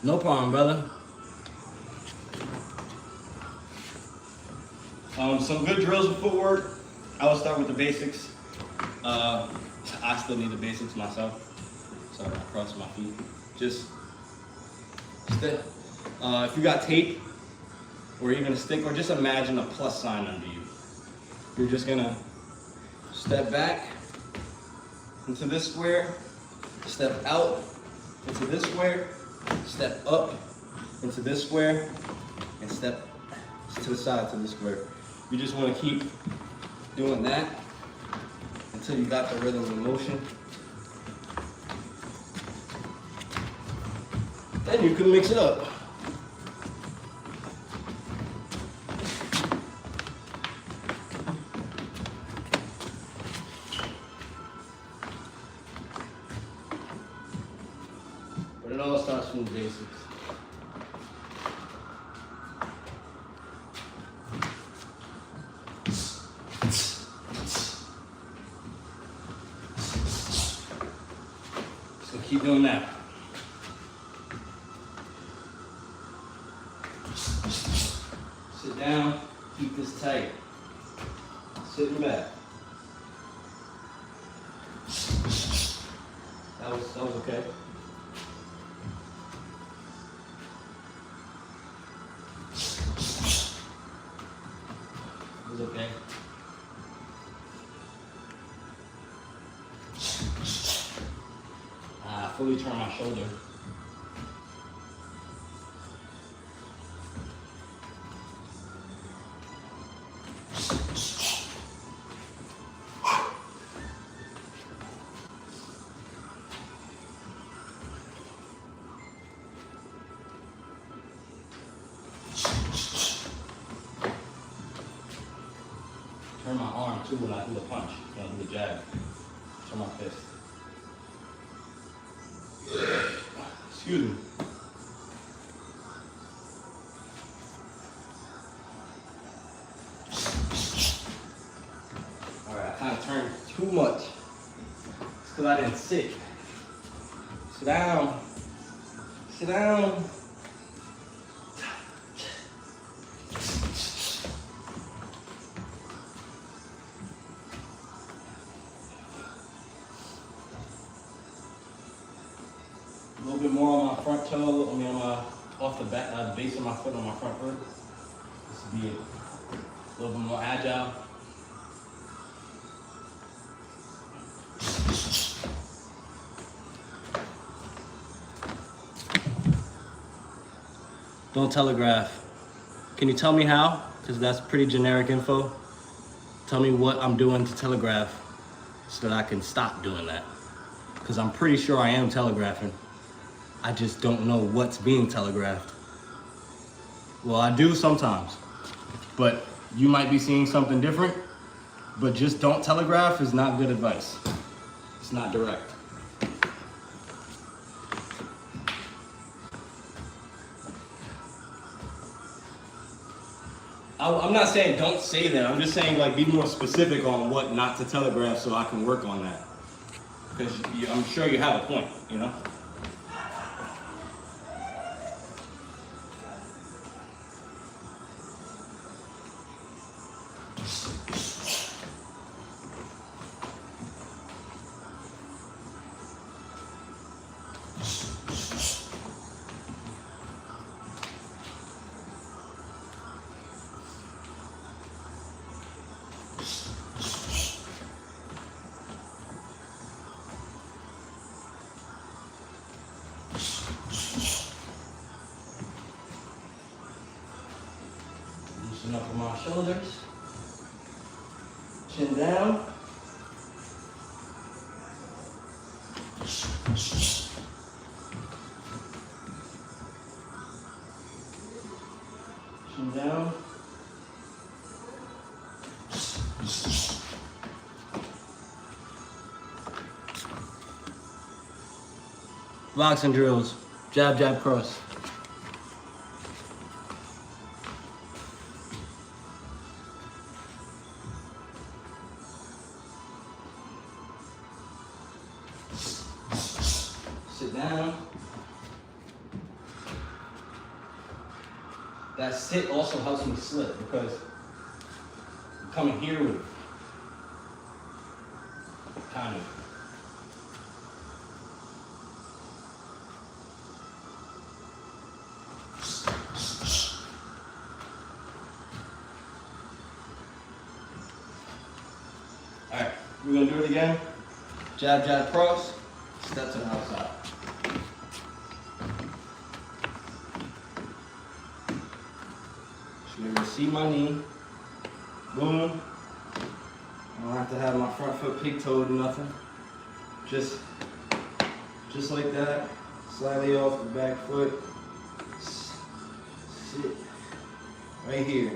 No problem, brother. Some good drills with footwork. I will start with the basics. I still need the basics myself. So I cross my feet. Just step. If you got tape or even a stick, or just imagine a plus sign under you. You're just gonna step back into this square, step out into this square, step up into this square, and step to the side to this square. You just want to keep doing that until you got the rhythm of motion. Then you can mix it up. But it all starts from the basics. So keep doing that. Sit down, keep this tight. Sitting back. That was okay. It was okay. Fully turn my shoulder. Turn my arm too when I do the punch, when I do the jab. Turn my fist. Excuse me. All right, I kind of turned too much. It's because I didn't sit. Sit down. Sit down. A little bit more on my front toe, I mean on my, off the back, the base of my foot on my front foot. This will be a little bit more agile. Don't telegraph. Can you tell me how? Because that's pretty generic info. Tell me what I'm doing to telegraph so that I can stop doing that. Because I'm pretty sure I am telegraphing. I just don't know what's being telegraphed. Well, I do sometimes, but you might be seeing something different, but just don't telegraph is not good advice. It's not direct. I'm not saying don't say that. I'm just saying like be more specific on what not to telegraph so I can work on that. Because I'm sure you have a point, you know? Loosen up my shoulders. Chin down. Chin down. Boxing drills. Jab, jab, cross. Sit down. That sit also helps me slip because I'm coming here with kind of. All right, we're gonna do it again. Jab, jab, cross. Step to the outside. Just remember, see my knee. Boom. I don't have to have my front foot pig-toed or nothing. Just like that. Slightly off the back foot. Sit right here.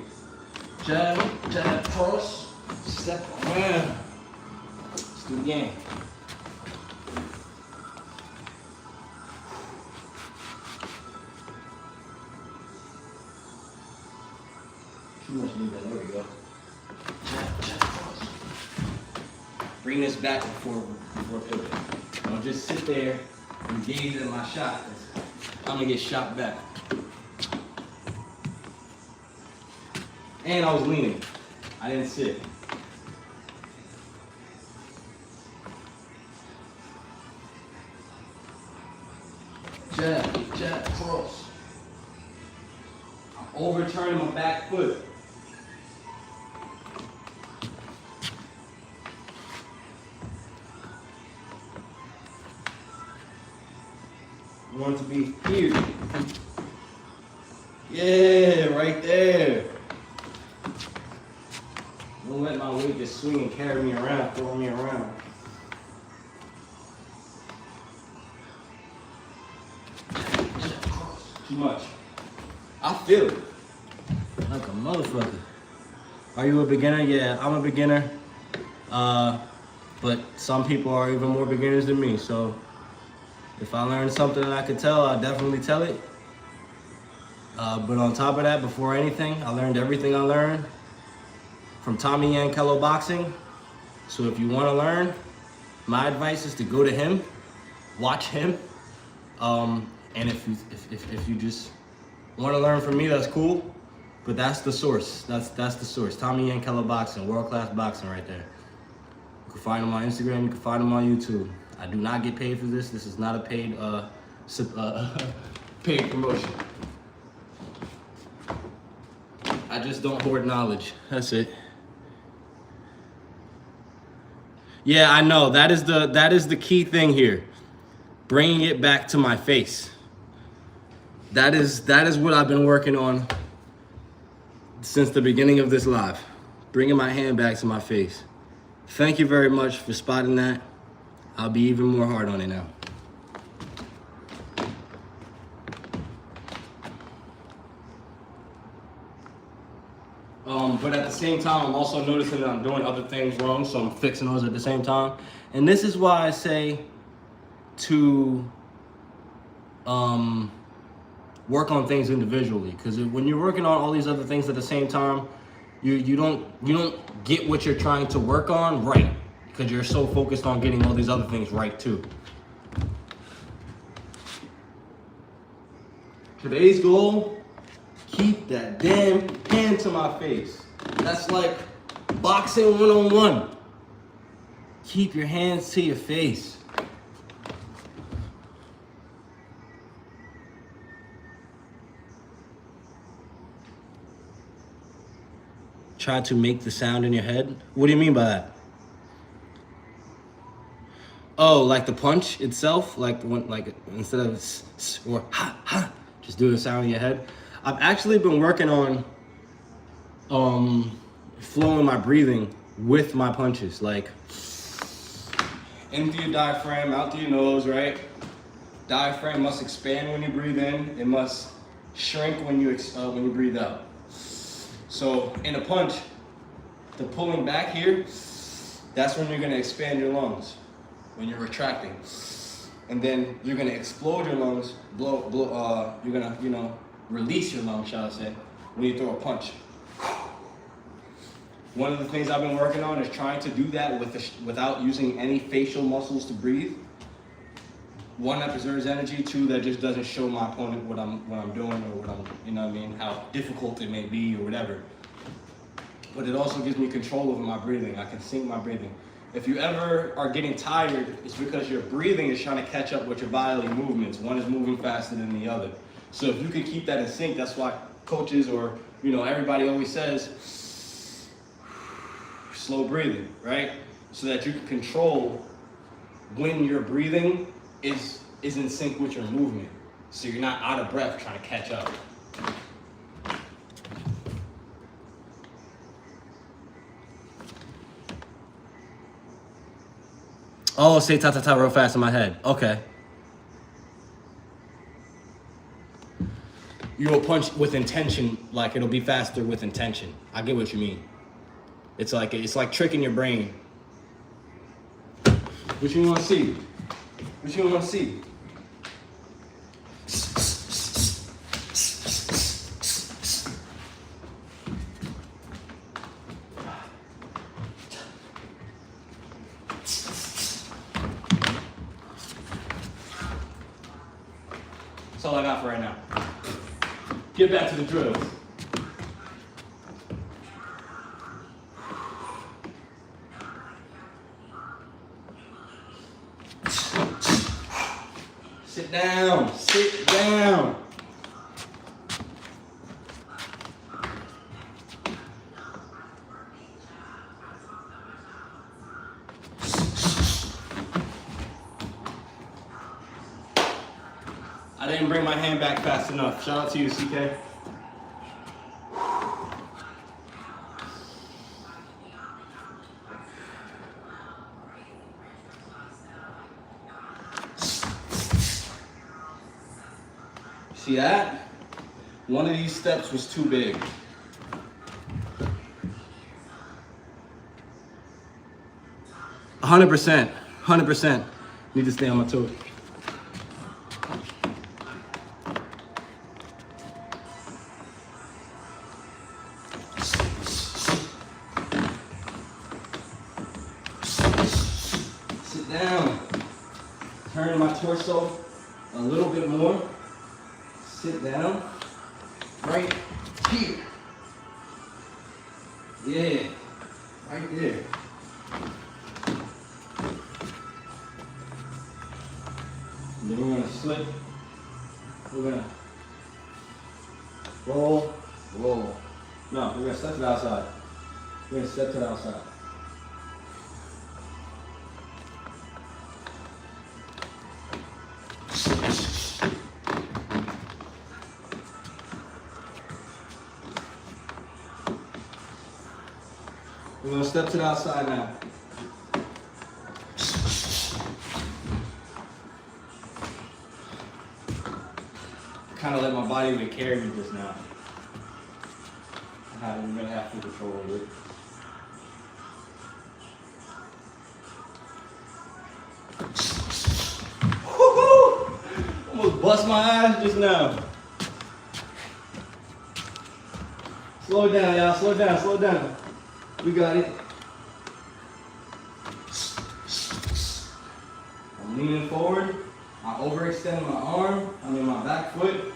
Jab, jab, cross. Step around. Let's do it again. Too much movement. There we go. Jab, jab, cross. Bring this back before pivot. Don't just sit there and gaze at my shot. I'm gonna get shot back. And I was leaning. I didn't sit. Jab, jab, cross. I'm overturning my back foot. I want it to be here. Yeah, right there. Don't let my weight just swing and carry me around, throw me around. Too much. I feel it. Like a motherfucker. Are you a beginner? Yeah, I'm a beginner. But some people are even more beginners than me, so if I learned something that I could tell, I'll definitely tell it. But on top of that, before anything, I learned everything I learned from A.K.A. Boxing. So if you want to learn, my advice is to go to him, watch him, and if you just want to learn from me, that's cool. But that's the source. That's the source. A.K.A. Boxing, world-class boxing right there. You can find him on Instagram. You can find him on YouTube. I do not get paid for this. This is not a paid paid promotion. I just don't hoard knowledge. That's it. Yeah, I know. That is the key thing here. Bringing it back to my face. That is what I've been working on since the beginning of this live. Bringing my hand back to my face. Thank you very much for spotting that. I'll be even more hard on it now. But at the same time, I'm also noticing that I'm doing other things wrong, so I'm fixing those at the same time. And this is why I say to work on things individually, because when you're working on all these other things at the same time, you don't get what you're trying to work on right, because you're so focused on getting all these other things right too. Today's goal, keep that damn hand to my face. That's like boxing 101. Keep your hands to your face. Try to make the sound in your head. What do you mean by that? Oh, like the punch itself, like instead of or ha ha, just do the sound in your head. I've actually been working on flowing my breathing with my punches, like in through your diaphragm, out through your nose, right? Diaphragm must expand when you breathe in. It must shrink when you breathe out. So in a punch, the pulling back here, that's when you're gonna expand your lungs, when you're retracting. And then you're gonna explode your lungs, you're gonna, release your lungs, shall I say, when you throw a punch. One of the things I've been working on is trying to do that without using any facial muscles to breathe. One, that preserves energy. Two, that just doesn't show my opponent what I'm doing or what I'm, how difficult it may be or whatever. But it also gives me control over my breathing. I can sync my breathing. If you ever are getting tired, it's because your breathing is trying to catch up with your bodily movements. One is moving faster than the other. So if you could keep that in sync, that's why coaches or, everybody always says, slow breathing, right? So that you can control when your breathing is in sync with your movement. So you're not out of breath trying to catch up. Oh, say ta-ta-ta real fast in my head. Okay. You will punch with intention, like it'll be faster with intention. I get what you mean. It's like tricking your brain. What you want to see? What you want to see? That's all I got for right now. Get back to the drills. Sit down, sit down. I didn't bring my hand back fast enough. Shout out to you, CK. See that? One of these steps was too big. %, 100%. Need to stay on my toes. Sit down. Turn my torso a little bit more. Sit down. Right here. Yeah. Right there. And then we're gonna slip. We're gonna roll, roll. No, we're gonna step to the outside. We're gonna step to the outside. We're gonna step to the outside now. Kind of let my body weight carry me just now. I'm gonna have full control over it. Woo-hoo! Almost bust my ass just now. Slow down, y'all. Slow down, slow down. We got it. I'm leaning forward. I overextend my arm. My back foot.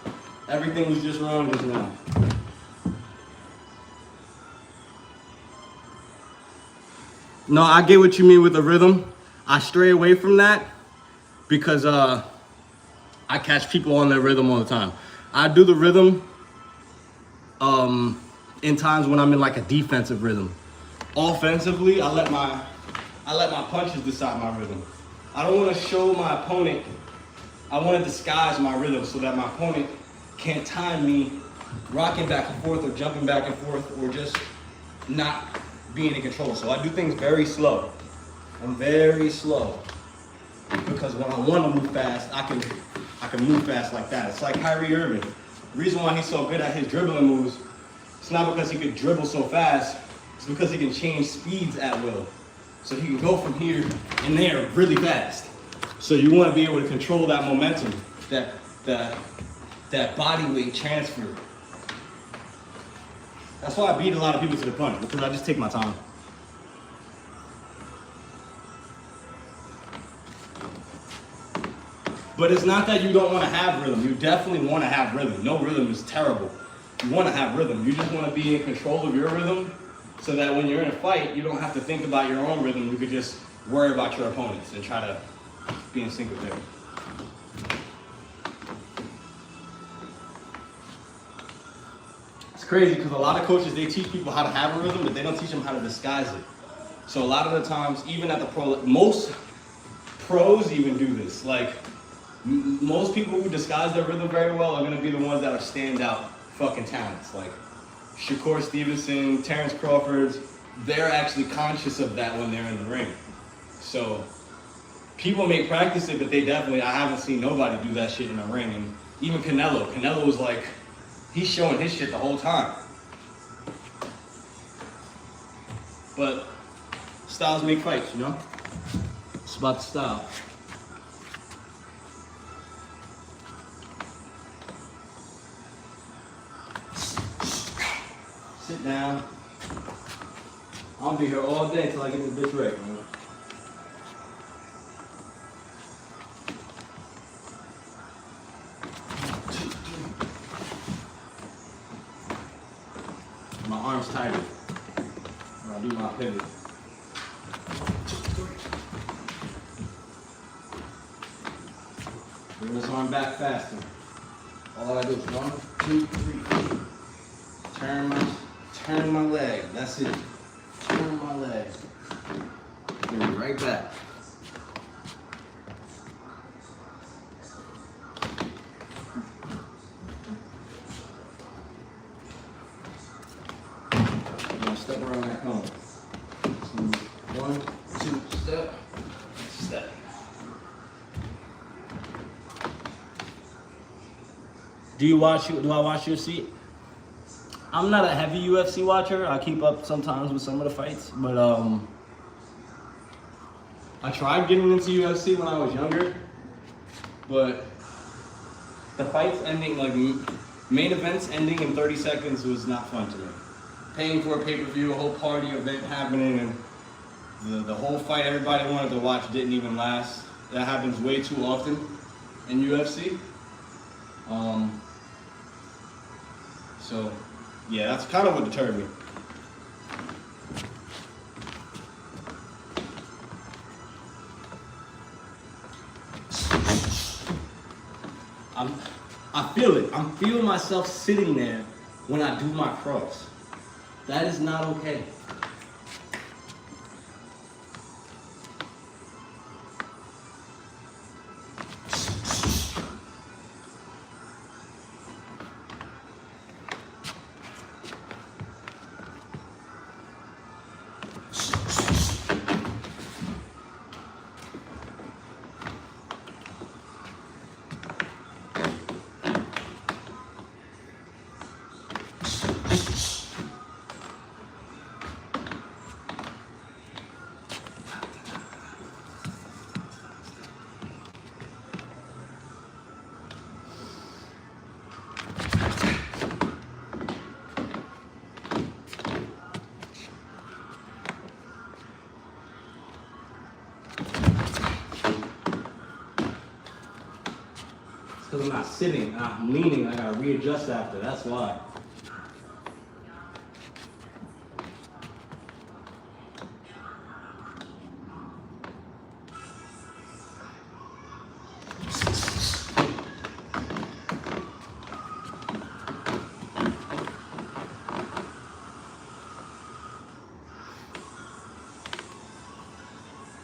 Everything was just wrong just now. No, I get what you mean with the rhythm. I stray away from that because I catch people on their rhythm all the time. I do the rhythm in times when I'm in like a defensive rhythm. Offensively, I let my punches decide my rhythm. I don't want to show my opponent. I want to disguise my rhythm so that my opponent can't time me rocking back and forth or jumping back and forth or just not being in control. So I do things very slow. I'm very slow because when I want to move fast, I can move fast like that. It's like Kyrie Irving. The reason why he's so good at his dribbling moves is It's not because he could dribble so fast. It's because he can change speeds at will. So he can go from here and there really fast. So you want to be able to control that momentum, that body weight transfer. That's why I beat a lot of people to the punch, because I just take my time. But it's not that you don't want to have rhythm. You definitely want to have rhythm. No rhythm is terrible. You want to have rhythm. You just want to be in control of your rhythm so that when you're in a fight, you don't have to think about your own rhythm. You could just worry about your opponents and try to be in sync with them. It's crazy because a lot of coaches, they teach people how to have a rhythm, but they don't teach them how to disguise it. So a lot of the times, even at the pro, most pros even do this. Like, most people who disguise their rhythm very well are going to be the ones that are standout fucking talents. Like Shakur Stevenson, Terrence Crawford, they're actually conscious of that when they're in the ring. So people may practice it, but I haven't seen nobody do that shit in the ring. And even Canelo was like, he's showing his shit the whole time. But styles make fights, you know? It's about the style. Sit down. I'll be here all day until I get this bitch ready. Man. My arm's tighter when I do my pivot. Bring this arm back faster. All I do is 1, 2, 3. Turn my leg. That's it. Turn my leg. Bring it right back. Now step around that cone. 1, 2, step, step. Do I watch UFC? I'm not a heavy UFC watcher. I keep up sometimes with some of the fights, but I tried getting into UFC when I was younger, but the fights ending, like main events ending in 30 seconds was not fun to me. Paying for a pay-per-view, a whole party event happening, and the whole fight everybody wanted to watch didn't even last. That happens way too often in UFC. So yeah, that's kind of what deterred me. I feel it. I'm feeling myself sitting there when I do my cross. That is not okay. Because I'm not sitting, I'm leaning, I gotta readjust after, that's why.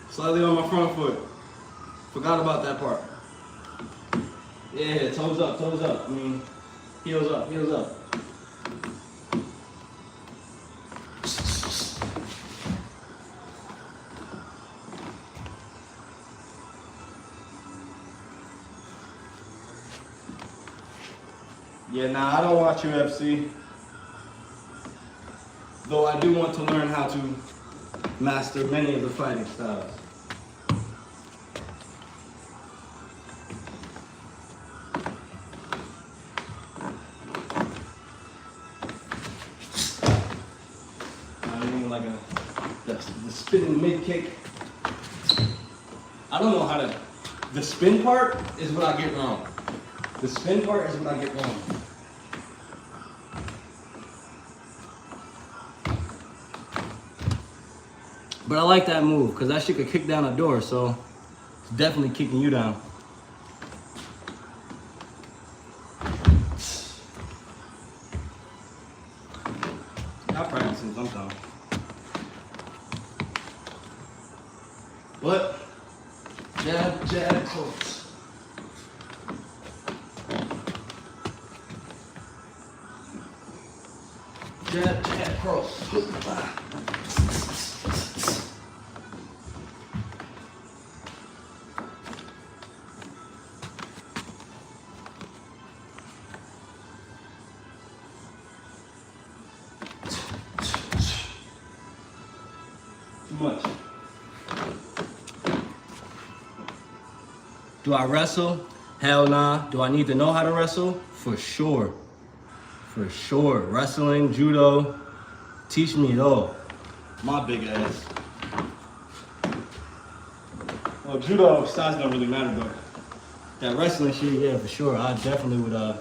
Slightly on my front foot. Forgot about that part. Yeah, toes up, toes up. I mean, heels up, heels up. Yeah, nah, I don't watch UFC. Though I do want to learn how to master many of the fighting styles. I mean, like the spinning mid kick. I don't know how to. The spin part is what I get wrong. The spin part is what I get wrong. But I like that move because that shit could kick down a door, so it's definitely kicking you down. I'm practicing sometimes. But jab, jab, close. Jab, jab, cross. Too much. Do I wrestle? Hell nah. Do I need to know how to wrestle? For sure. For sure. Wrestling, judo, teach me it all. My big ass. Well, judo size don't really matter, but that wrestling shit, yeah, for sure. I definitely would,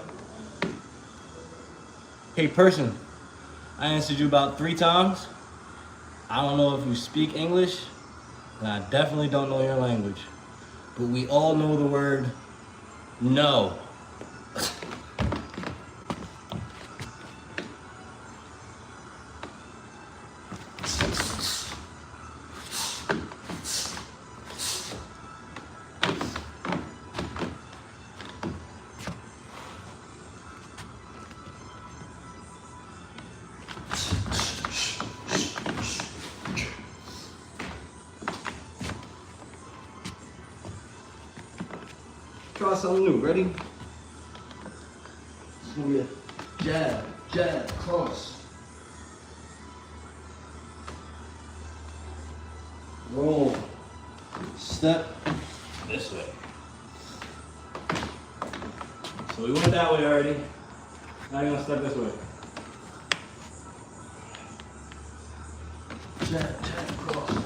Hey, person, I answered you about 3 times. I don't know if you speak English, and I definitely don't know your language. But we all know the word no. Try something new. Ready? It's gonna be a jab, jab, cross. Roll. Step this way. So we went that way already. Now you're gonna step this way. Jab, jab, cross.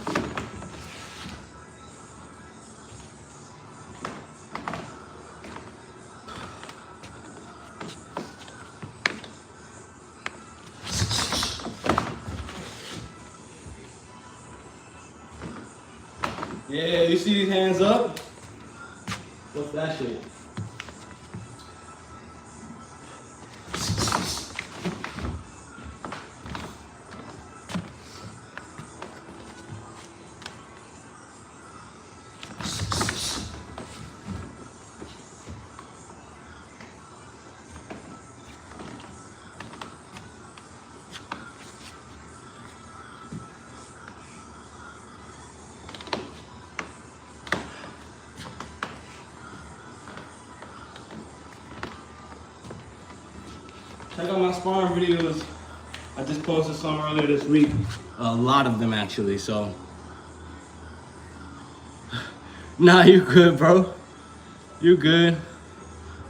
Yeah, you see these hands up? What's that shit? Check out my sparring videos. I just posted some earlier this week. A lot of them actually, so. Nah, you good, bro. You good.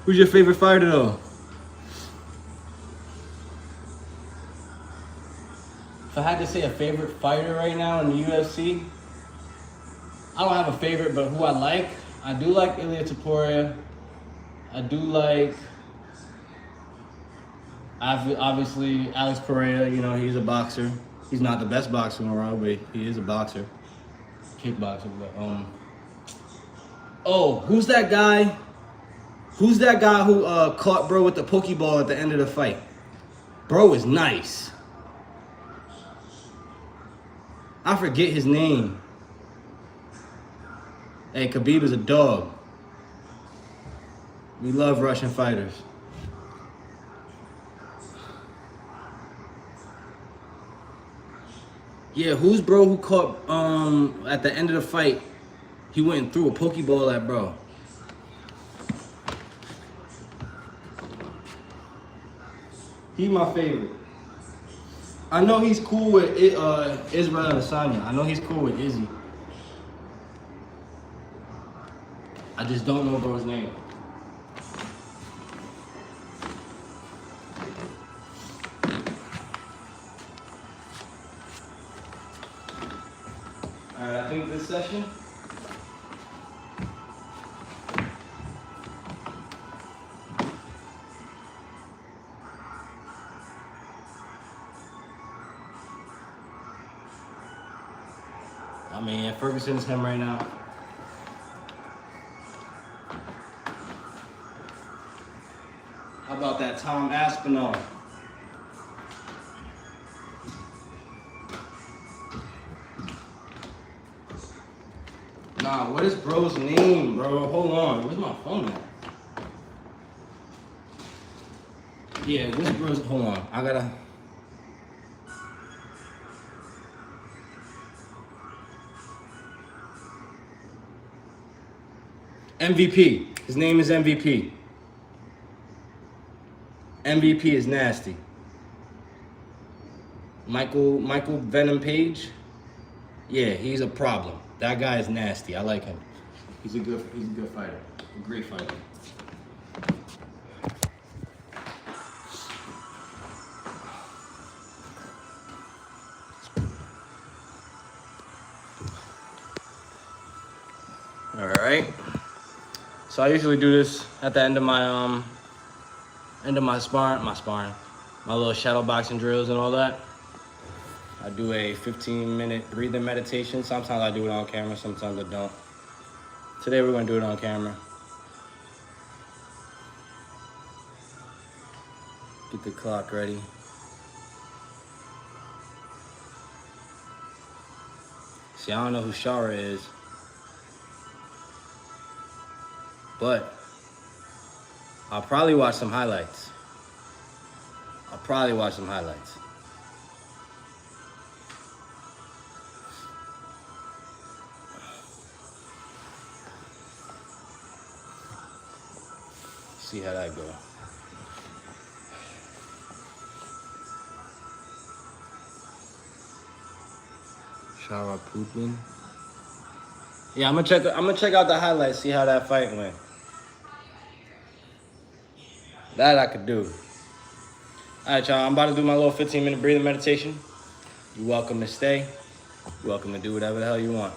Who's your favorite fighter though? If I had to say a favorite fighter right now in the UFC, I don't have a favorite, but who I like, I do like Ilia Topuria. I do like, obviously, Alex Pereira. You know, he's a boxer. He's not the best boxer in the world, but he is a boxer. Kickboxer, but, oh, who's that guy? Who's that guy who caught bro with the Pokeball at the end of the fight? Bro is nice. I forget his name. Hey, Khabib is a dog. We love Russian fighters. Yeah, who's bro who caught at the end of the fight? He went and threw a Pokeball at bro. He's my favorite. I know he's cool with Israel Adesanya. I know he's cool with Izzy. I just don't know bro's name. Alright, I think this session. I mean, Ferguson's him right now. How about that Tom Aspinall? Nah, what is bro's name, bro? Hold on, where's my phone at? Yeah, where's bro's? Hold on, I gotta. MVP. His name is MVP. MVP is nasty. Michael Venom Page. Yeah, he's a problem. That guy is nasty. I like him. He's a good fighter. A great fighter. All right. So I usually do this at the end of my sparring, my little shadow boxing drills and all that. I do a 15-minute breathing meditation. Sometimes I do it on camera, sometimes I don't. Today we're gonna do it on camera. Get the clock ready. See, I don't know who Shara is, but I'll probably watch some highlights. See how that go. Shara Putman. Yeah, I'm gonna check out the highlights, see how that fight went. That I could do. All right, y'all, I'm about to do my little 15-minute breathing meditation. You're welcome to stay. You're welcome to do whatever the hell you want.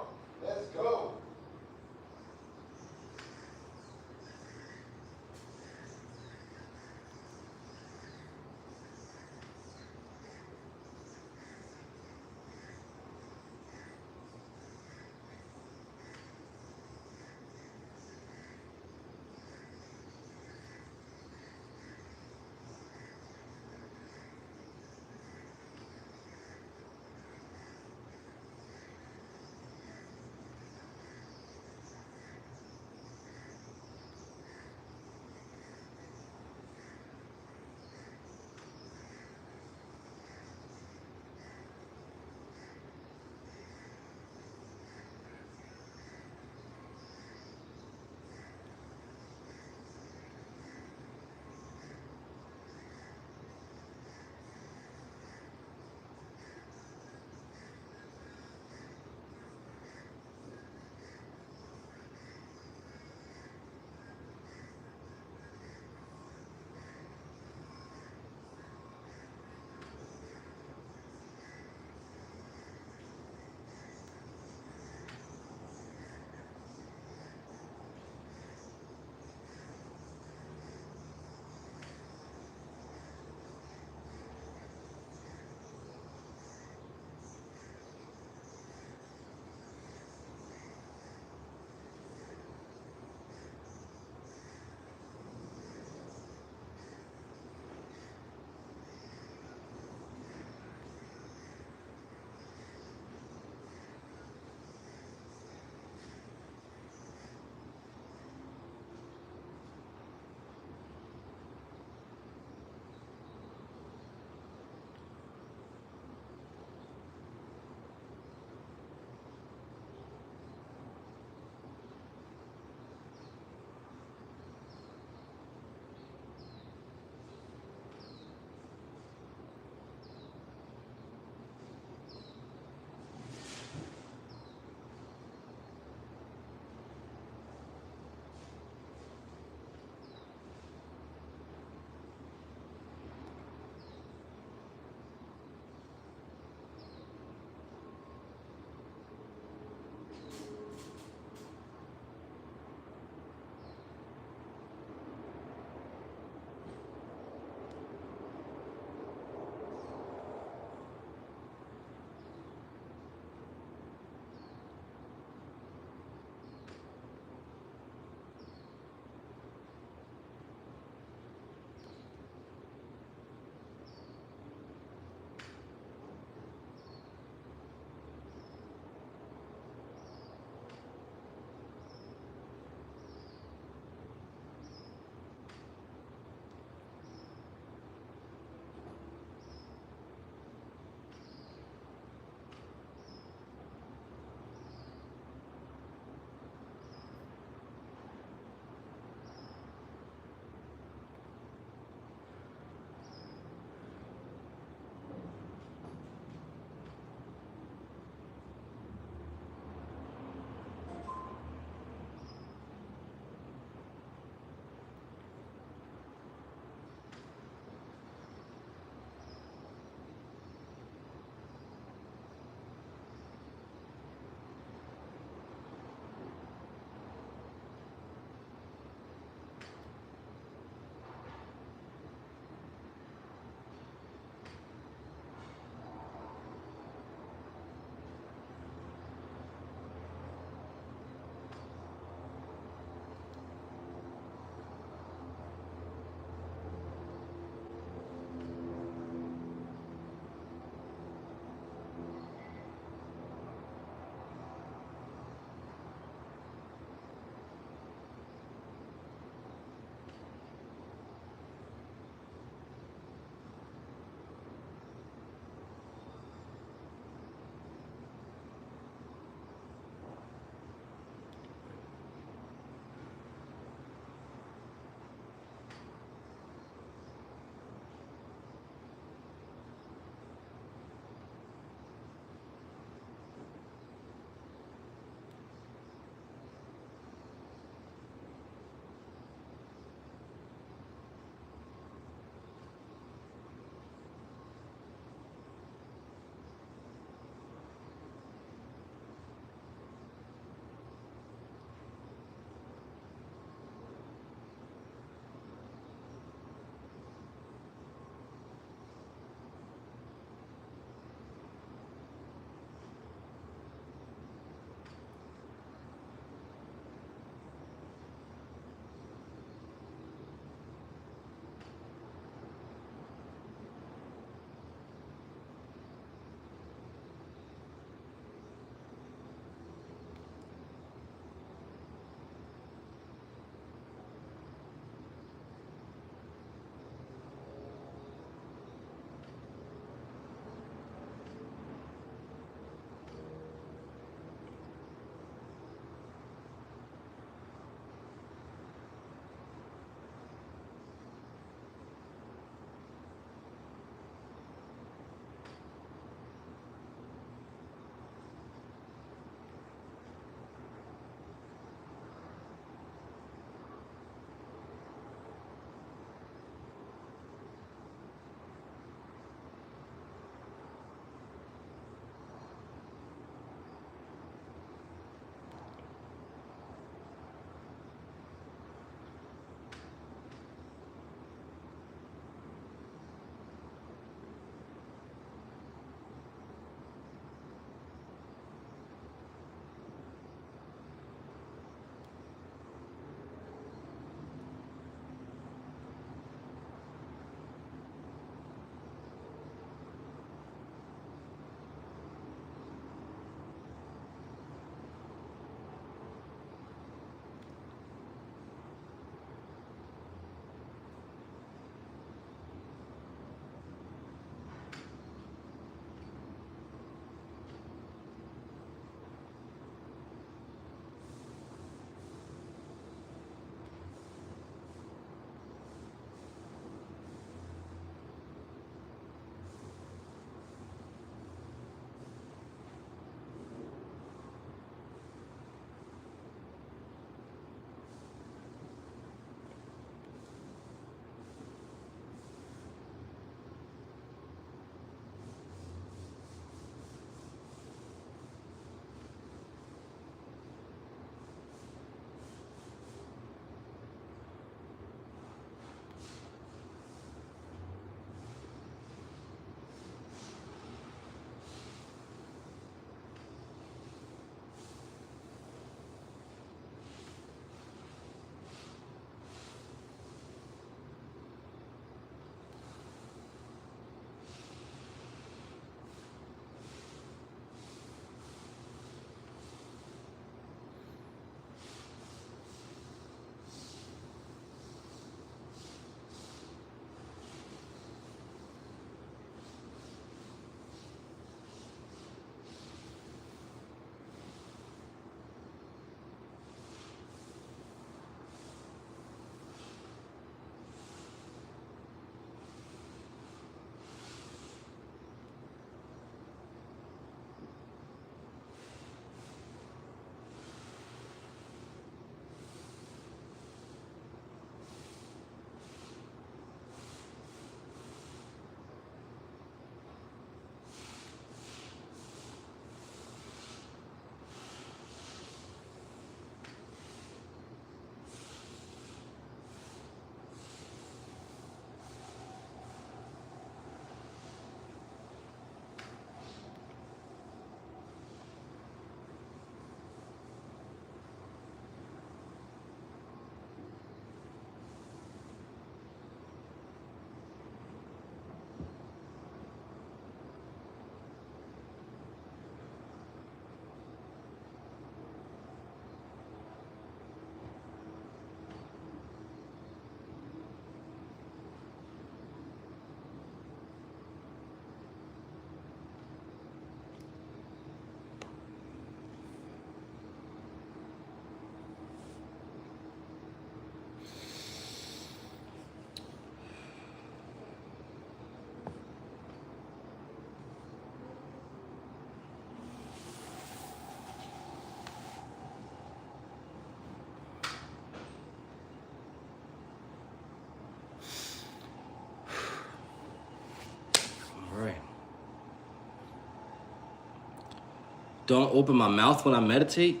don't open my mouth when I meditate?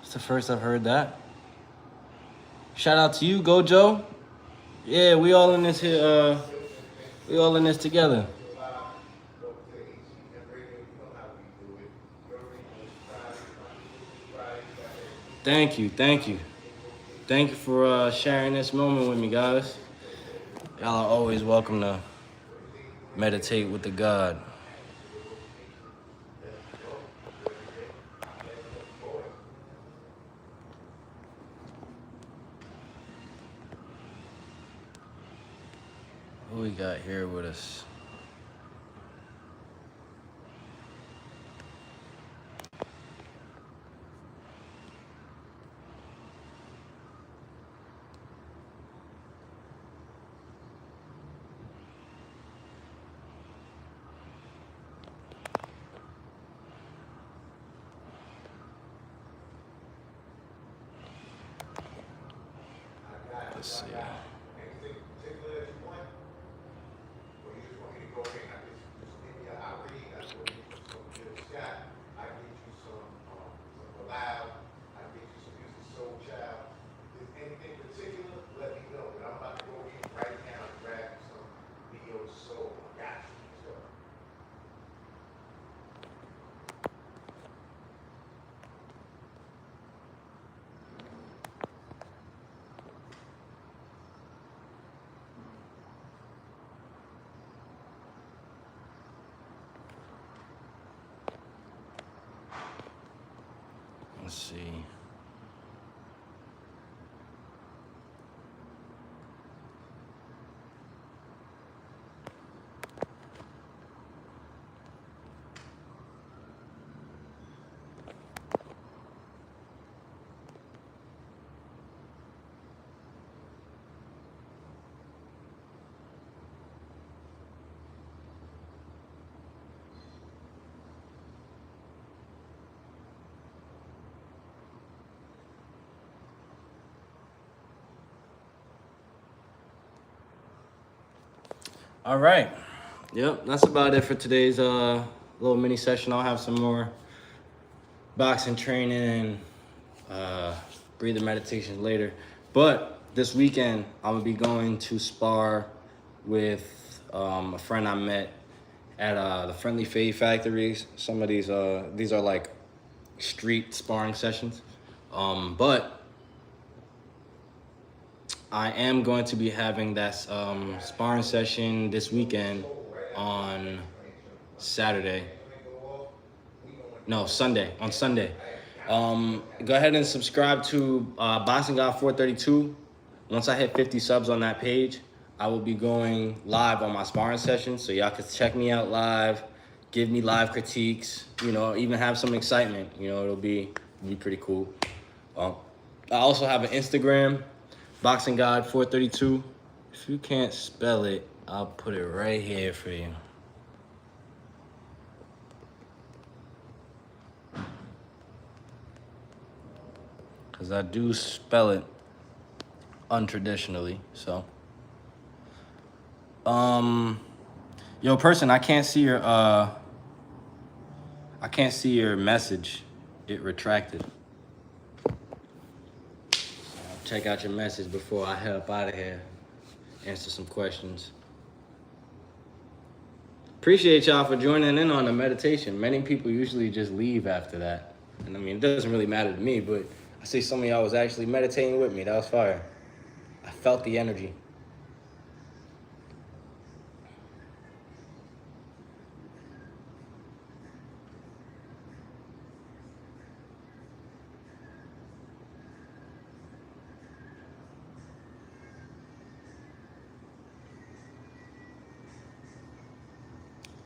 It's the first I've heard that. Shout out to you, Gojo. Yeah, we all in this here, we all in this together. Thank you, thank you. Thank you for sharing this moment with me, guys. Y'all are always welcome to meditate with the God. Who we got here with us? Let's see. Let's see. All right. Yep, that's about it for today's little mini session. I'll have some more boxing training and breathing meditations later. But this weekend, I'm gonna be going to spar with a friend I met at the Friendly Fade Factories. Some of these are like street sparring sessions. But I am going to be having that sparring session this weekend on Saturday. No, Sunday. On Sunday. Go ahead and subscribe to Boxing God 432. Once I hit 50 subs on that page, I will be going live on my sparring session, so y'all can check me out live, give me live critiques, you know, even have some excitement. You know, it'll be pretty cool. I also have an Instagram, Boxing God 432. If you can't spell it, I'll put it right here for you. Because I do spell it untraditionally, so. Yo, person, I can't see your message. It retracted. Check out your message before I head up out of here. Answer some questions. Appreciate y'all for joining in on the meditation. Many people usually just leave after that. And I mean, it doesn't really matter to me, but I see some of y'all was actually meditating with me. That was fire. I felt the energy.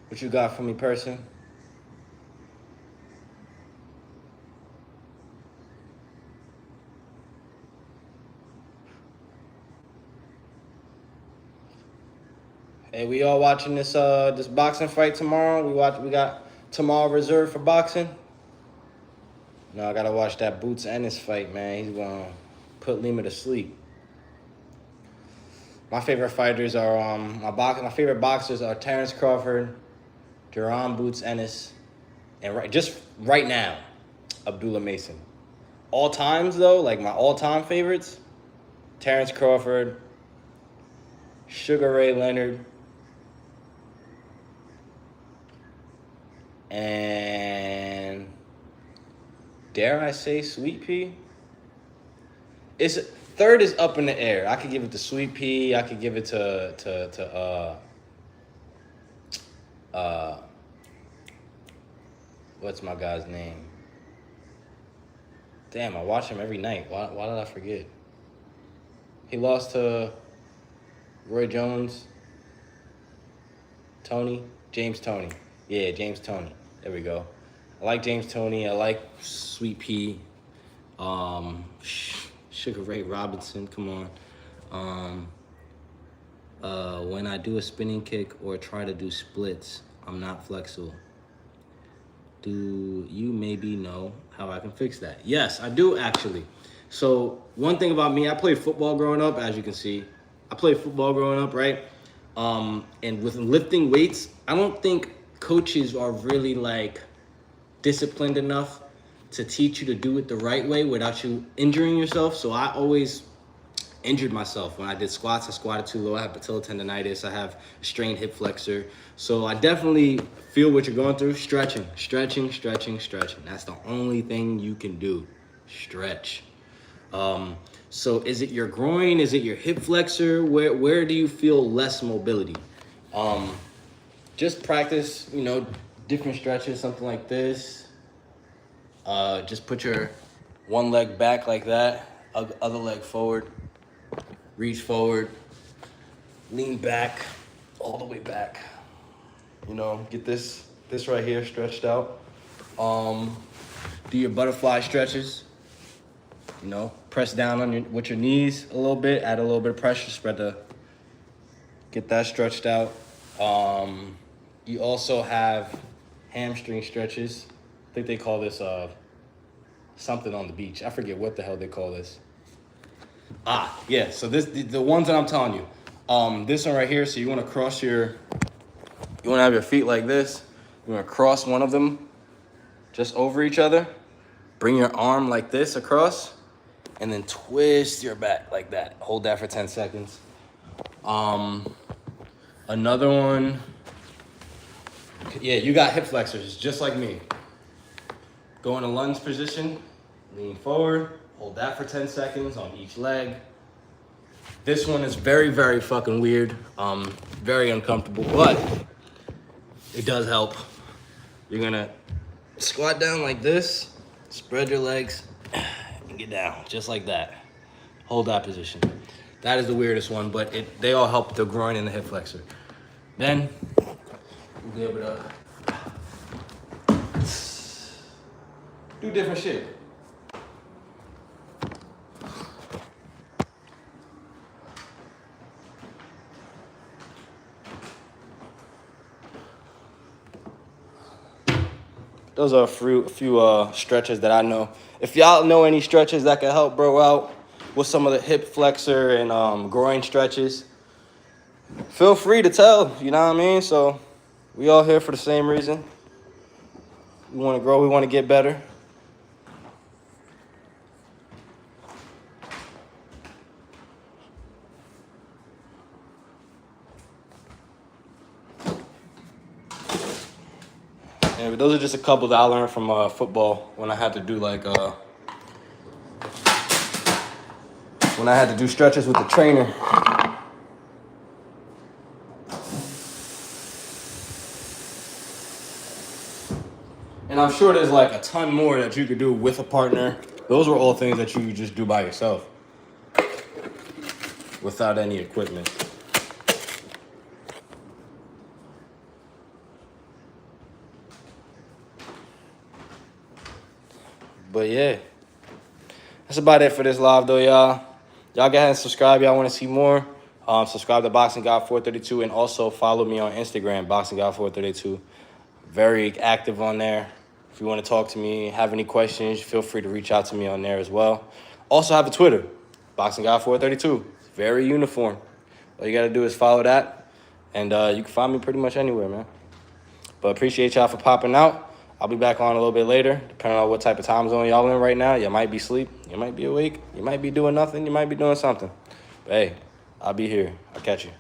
What you got for me, person? Hey, we all watching this boxing fight tomorrow? We got tomorrow reserved for boxing? No, I gotta watch that Boots Ennis fight, man. He's gonna put Lima to sleep. My favorite fighters are my favorite boxers are Terrence Crawford, Jerome Boots Ennis, and just right now, Abdullah Mason. All times though, like my all-time favorites, Terrence Crawford, Sugar Ray Leonard, and dare I say Sweet Pea? It's third is up in the air. I could give it to Sweet Pea. I could give it to what's my guy's name? Damn, I watch him every night. Why did I forget? He lost to Roy Jones. James Toney. Yeah, James Toney. There we go. I like James Toney. I like Sweet Pea. Sugar Ray Robinson. Come on. When I do a spinning kick or try to do splits, I'm not flexible. Do you maybe know how I can fix that? Yes, I do actually. So one thing about me, I played football growing up, as you can see. I played football growing up, right? And with lifting weights, I don't think coaches are really like disciplined enough to teach you to do it the right way without you injuring yourself. So I always injured myself. When I did squats, I squatted too low. I have patella tendonitis. I have strained hip flexor. So I definitely feel what you're going through. Stretching. That's the only thing you can do. Stretch. So is it your groin? Is it your hip flexor? Where do you feel less mobility? Just practice, different stretches, something like this. Just put your one leg back like that, other leg forward. Reach forward, lean back, all the way back. Get this right here stretched out. Do your butterfly stretches. Press down on with your knees a little bit, add a little bit of pressure, get that stretched out. You also have hamstring stretches. I think they call this something on the beach. I forget what the hell they call this. Yeah, so the ones that I'm telling you. This one right here, so you want to have your feet like this. You want to cross one of them just over each other. Bring your arm like this across, and then twist your back like that. Hold that for 10 seconds. Another one, yeah, you got hip flexors, just like me. Go in a lunge position, lean forward, hold that for 10 seconds on each leg. This one is very, very fucking weird. Very uncomfortable, but it does help. You're gonna squat down like this, spread your legs, and get down, just like that. Hold that position. That is the weirdest one, but they all help the groin and the hip flexor. Then, you'll be able to do different shit. Those are a few stretches that I know. If y'all know any stretches that can help bro out with some of the hip flexor and groin stretches, feel free to tell, you know what I mean? So we all here for the same reason. We want to grow, we want to get better. Yeah, those are just a couple that I learned from football when I had to do stretches with the trainer. And I'm sure there's like a ton more that you could do with a partner. Those were all things that you could just do by yourself without any equipment. But yeah, that's about it for this live though, y'all. Y'all go ahead and subscribe. Y'all want to see more? Subscribe to Boxing God 432 and also follow me on Instagram, Boxing God 432. Very active on there. If you want to talk to me, have any questions, feel free to reach out to me on there as well. Also have a Twitter, Boxing God 432. Very uniform. All you gotta do is follow that, and you can find me pretty much anywhere, man. But appreciate y'all for popping out. I'll be back on a little bit later, depending on what type of time zone y'all in right now. You might be asleep, you might be awake, you might be doing nothing, you might be doing something. But hey, I'll be here. I'll catch you.